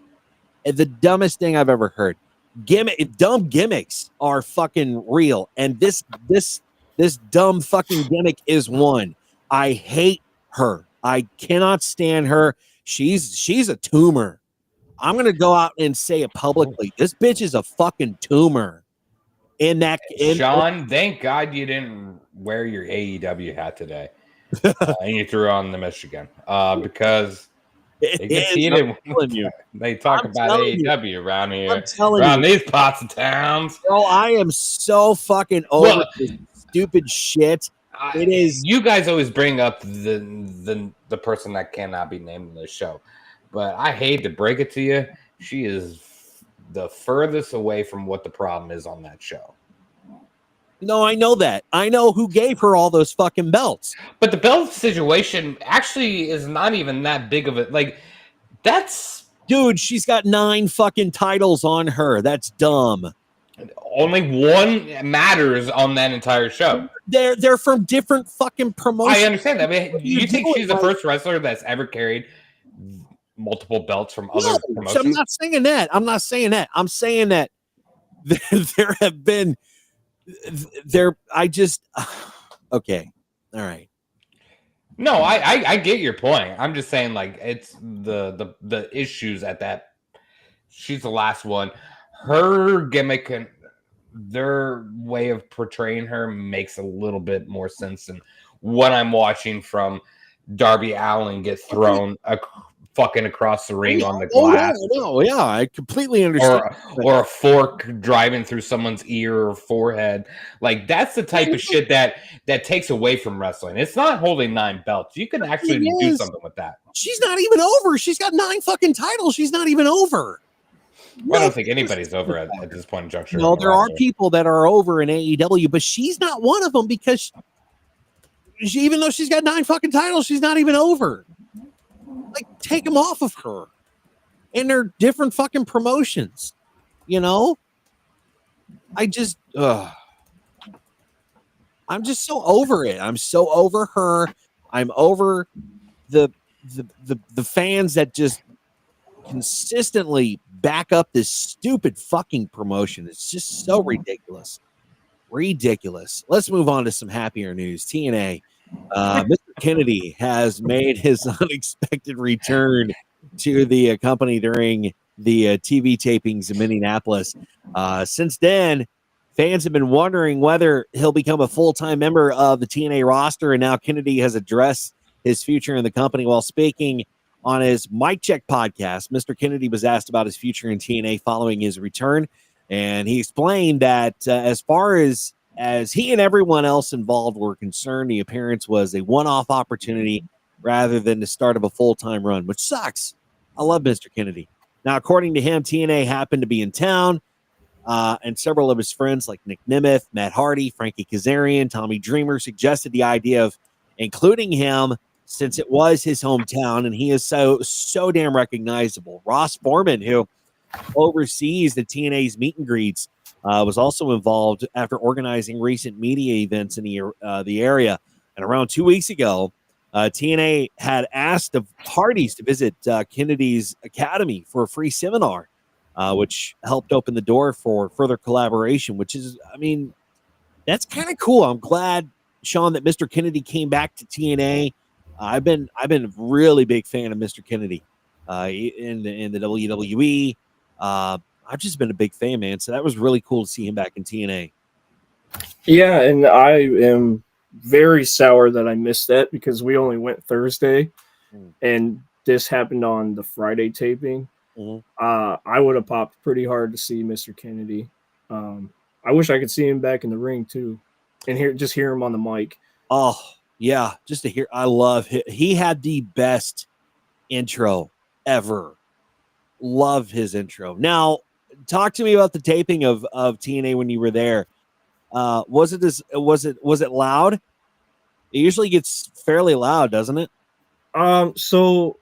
The dumbest thing I've ever heard. Dumb gimmicks are fucking real, and this dumb fucking gimmick is one. I hate her. I cannot stand her. She's a tumor. I'm gonna go out and say it publicly. This bitch is a fucking tumor. Sean, thank God you didn't wear your AEW hat today, and you threw on the Michigan because. They talk about AEW around here, around these parts of towns. Bro, I am so fucking over this stupid shit. It is. You guys always bring up the person that cannot be named in this show, but I hate to break it to you. She is the furthest away from what the problem is on that show. No, I know that. I know who gave her all those fucking belts. But the belt situation actually is not even that big of it. Like, that's... Dude, she's got 9 fucking titles on her. That's dumb. Only one matters on that entire show. They're from different fucking promotions. I understand that. I mean, you think she's the first wrestler that's ever carried multiple belts from other promotions? I'm not saying that. I'm saying that there have been... okay. All right. No, I get your point. I'm just saying, like, it's the issues at that. She's the last one. Her gimmick and their way of portraying her makes a little bit more sense than what I'm watching from Darby Allin get thrown fucking across the ring on the glass. Yeah, I completely understand. Or a fork driving through someone's ear or forehead. Like, that's the type of shit that takes away from wrestling. It's not holding 9 belts. You can actually do something with that. She's not even over. She's got 9 fucking titles. She's not even over. I don't think anybody's over at this point in juncture. No, there are people that are over in AEW, but she's not one of them because even though she's got 9 fucking titles, she's not even over. Like, take them off of her. And they're different fucking promotions. You know? I'm just so over it. I'm so over her. I'm over the fans that just consistently back up this stupid fucking promotion. It's just so ridiculous. Let's move on to some happier news. TNA. Mr. Kennedy has made his unexpected return to the company during the TV tapings in Minneapolis. Since then, Fans have been wondering whether he'll become a full-time member of the TNA roster, and now Kennedy has addressed his future in the company. While speaking on his Mic Check podcast, Mr. Kennedy was asked about his future in TNA following his return, and he explained that as far as he and everyone else involved were concerned, the appearance was a one-off opportunity rather than the start of a full-time run, which sucks. I love Mr. Kennedy. Now, according to him, TNA happened to be in town, and several of his friends like Nick Nemeth, Matt Hardy, Frankie Kazarian, Tommy Dreamer suggested the idea of including him since it was his hometown, and he is so damn recognizable. Ross Foreman, who oversees the TNA's meet and greets, was also involved after organizing recent media events in the area. And around 2 weeks ago, TNA had asked the parties to visit Kennedy's Academy for a free seminar, which helped open the door for further collaboration, which is, I mean, that's kind of cool. I'm glad, Sean, that Mr. Kennedy came back to TNA. I've been a really big fan of Mr. Kennedy in the WWE. I've just been a big fan, man. So that was really cool to see him back in TNA. Yeah, and I am very sour that I missed that because we only went Thursday, and this happened on the Friday taping. I would have popped pretty hard to see Mr. Kennedy. I wish I could see him back in the ring too, and hear him on the mic. Oh yeah, just to hear. I love him. He had the best intro ever. Love his intro. Now, talk to me about the taping of TNA when you were there. Was it loud? It usually gets fairly loud, doesn't it? So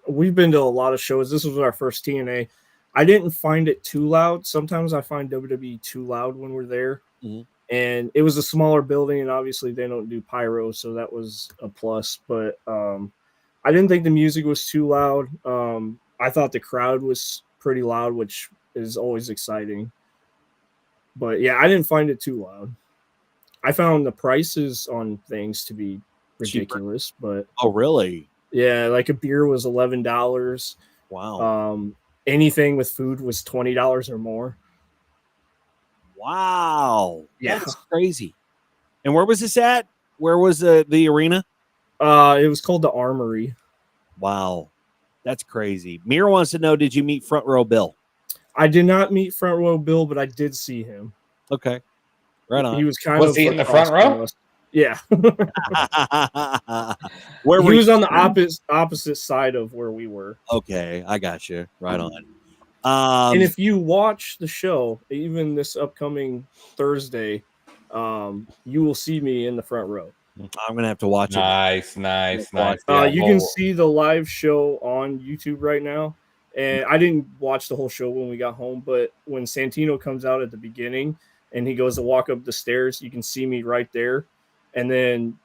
we've been to a lot of shows. This was our first TNA. I didn't find it too loud. Sometimes I find WWE too loud when we're there. And it was a smaller building, and obviously they don't do pyro, so that was a plus. But I didn't think the music was too loud. I thought the crowd was pretty loud, which is always exciting. But yeah, I didn't find it too loud. I found the prices on things to be ridiculous. But oh, really? Yeah, like a beer was $11. Wow. Anything with food was $20 or more. Wow. Yeah. That's crazy. And where was this at? Where was the arena? It was called the Armory. Wow. That's crazy. Mir wants to know, did you meet Front Row Bill? I did not meet Front Row Bill, but I did see him. Okay. Right on. He was Was he in the front row? Yeah. Where he was on the opposite side of where we were. Okay, I got you. Right on. And if you watch the show, even this upcoming Thursday, you will see me in the front row. I'm gonna have to watch it. Nice. You can see the live show on YouTube right now. And I didn't watch the whole show when we got home, but when Santino comes out at the beginning and he goes to walk up the stairs, you can see me right there. And then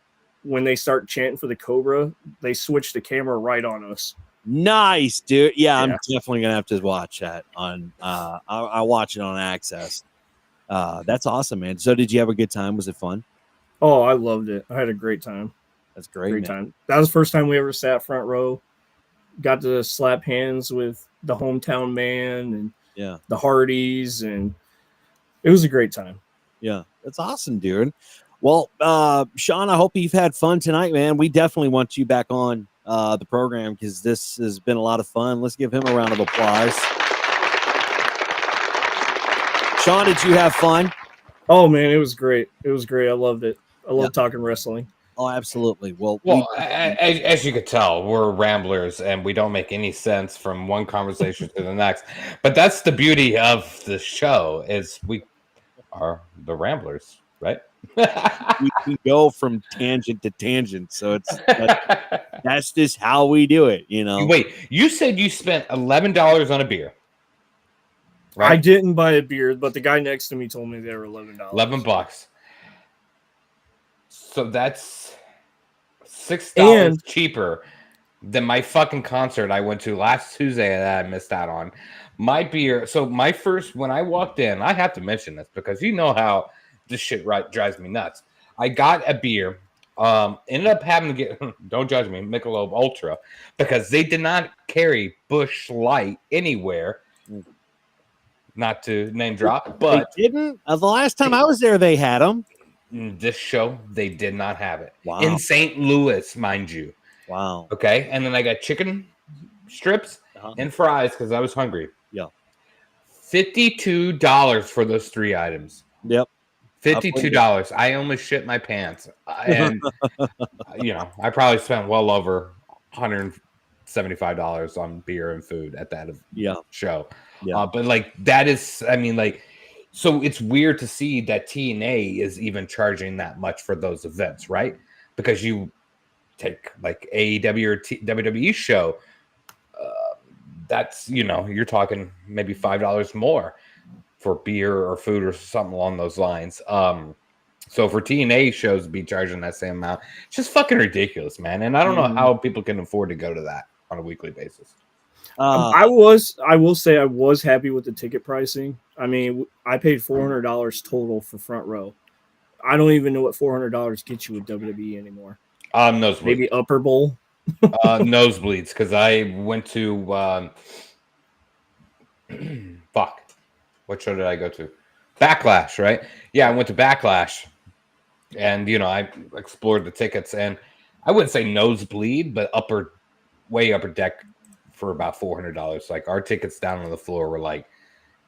when they start chanting for the Cobra, they switch the camera right on us. Nice, dude. Yeah, I'm definitely gonna have to watch that on. I'll watch it on Access. That's awesome, man. So, did you have a good time? Was it fun? Oh, I loved it. I had a great time. That's great time. That was the first time we ever sat front row. Got to slap hands with the hometown man and the Hardys, and it was a great time. Yeah, that's awesome, dude. Well, Sean, I hope you've had fun tonight, man. We definitely want you back on the program because this has been a lot of fun. Let's give him a round of applause. Sean, did you have fun? Oh man, it was great. It was great. I loved it. I love talking wrestling. Oh, absolutely. Well, as you could tell, we're ramblers and we don't make any sense from one conversation to the next. But that's the beauty of the show is we are the ramblers, right? we go from tangent to tangent. So that's just how we do it, you know. Wait, you said you spent $11 on a beer. Right? I didn't buy a beer, but the guy next to me told me they were $11. $11. So that's $6 cheaper than my fucking concert I went to last Tuesday that I missed out on. My beer. So my first, when I walked in, I have to mention this because you know how this shit drives me nuts. I got a beer. Ended up having to get, don't judge me, Michelob Ultra, because they did not carry Busch Light anywhere. not to name drop, They but didn't. The last time I was there, they had them. this show, they did not have it. Wow. In St. Louis, mind you. Wow. Okay. And then I got chicken strips and fries because I was hungry. Yeah. $52 for those 3 items. Yep. $52. I almost shit my pants. And, I probably spent well over $175 on beer and food at that show. Yeah. But like, that is, so it's weird to see that TNA is even charging that much for those events, right? Because you take like AEW or WWE show, that's, you're talking maybe $5 more for beer or food or something along those lines. So for TNA shows to be charging that same amount, it's just fucking ridiculous, man. And I don't know how people can afford to go to that on a weekly basis. I will say I was happy with the ticket pricing. I mean, I paid $400 total for front row. I don't even know what $400 gets you with WWE anymore. Nosebleeds. Maybe upper bowl. Nosebleeds, because I went to what show did I go to? Backlash, right? Yeah, I went to Backlash, and I explored the tickets, and I wouldn't say nosebleed, but way upper deck for about $400. Like our tickets down on the floor were like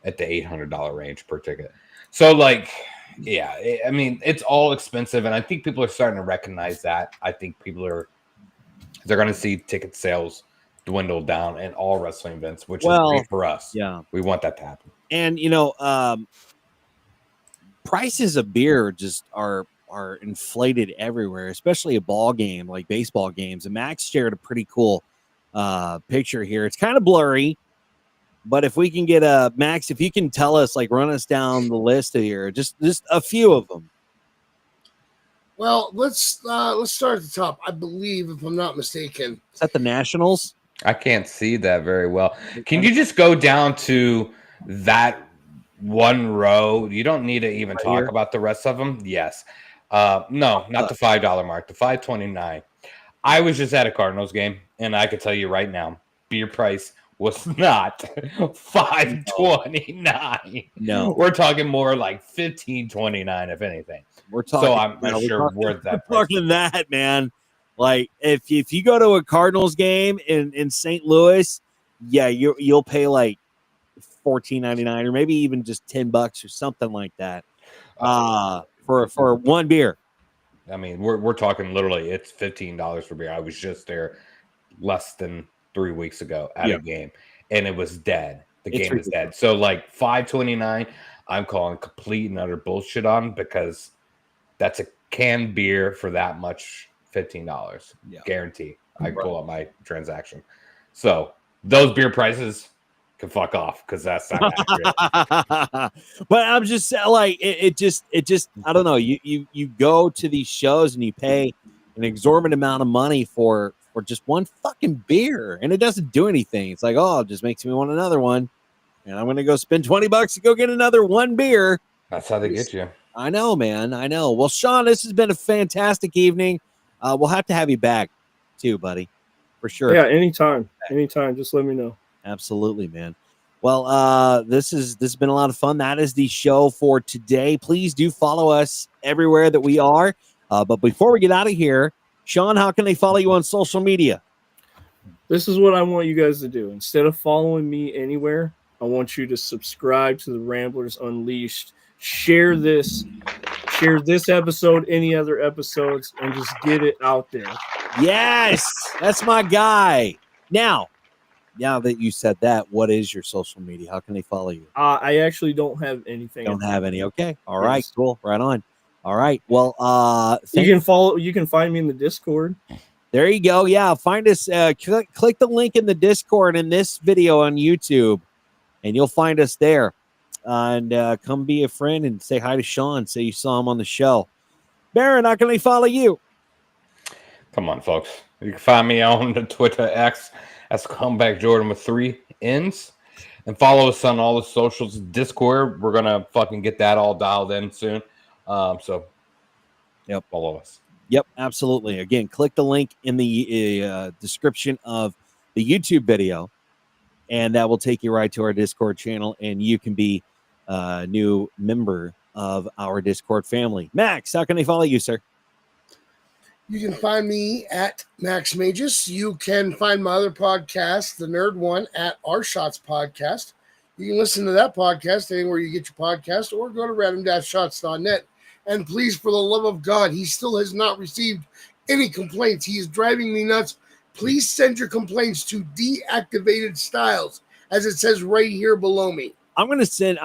at the $800 range per ticket. So like, yeah, it's all expensive, and I think people are starting to recognize that. I think they're going to see ticket sales dwindle down in all wrestling events, which is great for us. Yeah, we want that to happen. And prices of beer just are inflated everywhere, especially a ball game like baseball games. And Max shared a pretty cool picture here. It's kind of blurry, but if we can get Max, if you can tell us, like, run us down the list here, just a few of them. Well, let's start at the top. I believe, if I'm not mistaken, is that the Nationals? I can't see that very well. Can you just go down to that one row? You don't need to even talk about the rest of them. Yes. No, not the $5 mark, the $5.29. I was just at a Cardinals game, and I can tell you right now, beer price was not $5.29. No, we're talking more like $15.29, if anything. We're talking. So I'm not sure worth that. We're talking that, man. Like if you go to a Cardinals game in St. Louis, yeah, you'll pay like $14.99 or maybe even just $10 or something like that for one beer. I mean, we're talking literally it's $15 for beer. I was just there less than 3 weeks ago at a game, and it was dead. The game is dead. So like $5.29, I'm calling complete and utter bullshit on, because that's a canned beer for that much. $15 guarantee. I pull up my transaction. So those beer prices can fuck off, because that's not accurate. But I'm just like it just I don't know. You go to these shows and you pay an exorbitant amount of money for just one fucking beer, and it doesn't do anything. It's like, oh, it just makes me want another one, and I'm gonna go spend $20 to go get another one beer. That's how they get you. I know, man. I know. Well, Sean, this has been a fantastic evening. We'll have to have you back too, buddy, for sure. Yeah, anytime. Just let me know. Absolutely, man. Well, this has been a lot of fun. That is the show for today. Please do follow us everywhere that we are. But before we get out of here, Sean, how can they follow you on social media? This is what I want you guys to do. Instead of following me anywhere, I want you to subscribe to the Ramblers Unleashed. Share this episode, any other episodes, and just get it out there. Yes, that's my guy. Now that you said that, what is your social media? How can they follow you? I actually don't have anything. Don't have any. Okay. All right. Cool. Right on. All right. Well, you can find me in the Discord. There you go. Yeah. Find us, click the link in the Discord in this video on YouTube, and you'll find us there. And come be a friend and say hi to Sean. Say you saw him on the show. Barrett, how can they follow you? Come on, folks. You can find me on the Twitter X as Comeback Jordan with 3 N's. And follow us on all the socials. Discord, we're going to fucking get that all dialed in soon. So, yep, follow us. Yep, absolutely. Again, click the link in the description of the YouTube video. and that will take you right to our Discord channel, and you can be a new member of our Discord family. Max, how can they follow you, sir? You can find me at Max Magius. You can find my other podcast, the Nerd One, at Our Shots Podcast. You can listen to that podcast anywhere you get your podcast, or go to random-shots.net. And please, for the love of God, he still has not received any complaints. He is driving me nuts. Please send your complaints to Deactivated Styles, as it says right here below me. I'm gonna send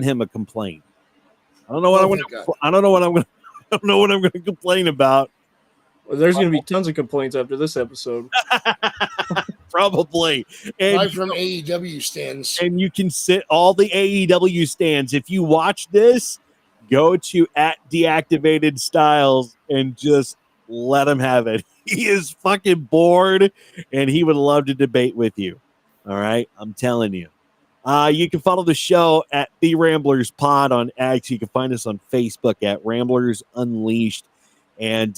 him a complaint. I don't know what I don't know what I'm gonna complain about. Well, there's going to be tons of complaints after this episode. Probably. And Live from AEW stands. And you can sit all the AEW stands. If you watch this, go to at Deactivated Styles and just let him have it. He is fucking bored, and he would love to debate with you. All right? I'm telling you. You can follow the show at The Ramblers Pod on X. You can find us on Facebook at Ramblers Unleashed. And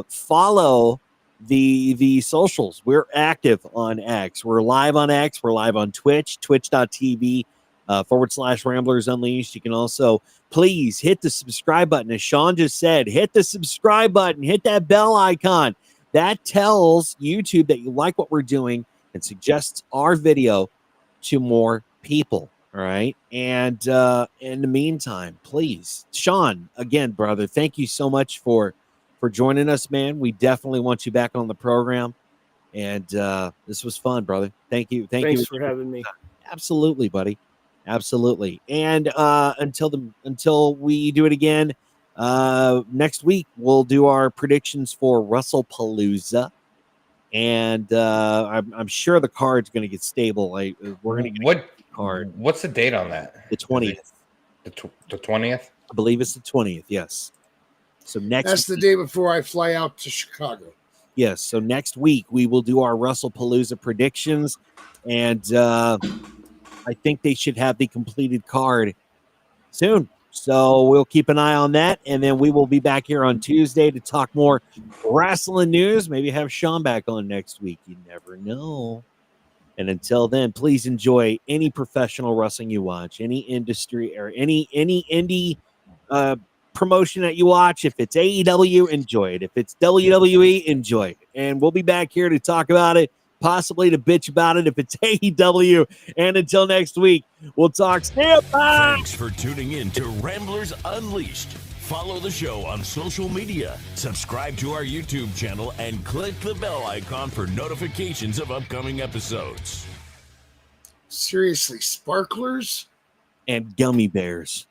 follow the socials. We're active on X. We're live on X. We're live on Twitch, twitch.tv /Ramblers Unleashed. You can also please hit the subscribe button. As Sean just said, hit the subscribe button, hit that bell icon. That tells YouTube that you like what we're doing and suggests our video to more people. All right. And in the meantime, please, Sean, again, brother, thank you so much for joining us, man. We definitely want you back on the program. And this was fun, brother. Thank you. Thanks for having me. Absolutely, buddy. Absolutely. And until we do it again, next week we'll do our predictions for WrestlePalooza. And I'm sure the card's going to get stable. We're going to get a card. What's the date on that? The 20th. The 20th? I believe it's the 20th, yes. So that's the day before I fly out to Chicago. Yes. So next week we will do our WrestlePalooza predictions, and I think they should have the completed card soon. So we'll keep an eye on that, and then we will be back here on Tuesday to talk more wrestling news. Maybe have Sean back on next week. You never know. And until then, please enjoy any professional wrestling you watch, any industry or any indie promotion that you watch. If it's AEW, enjoy it. If it's WWE, enjoy it. And we'll be back here to talk about it, possibly to bitch about it if it's AEW. And until next week, we'll talk. Bye. Thanks for tuning in to Ramblers Unleashed. Follow the show on social media, subscribe to our YouTube channel, and click the bell icon for notifications of upcoming episodes. Seriously, sparklers and gummy bears.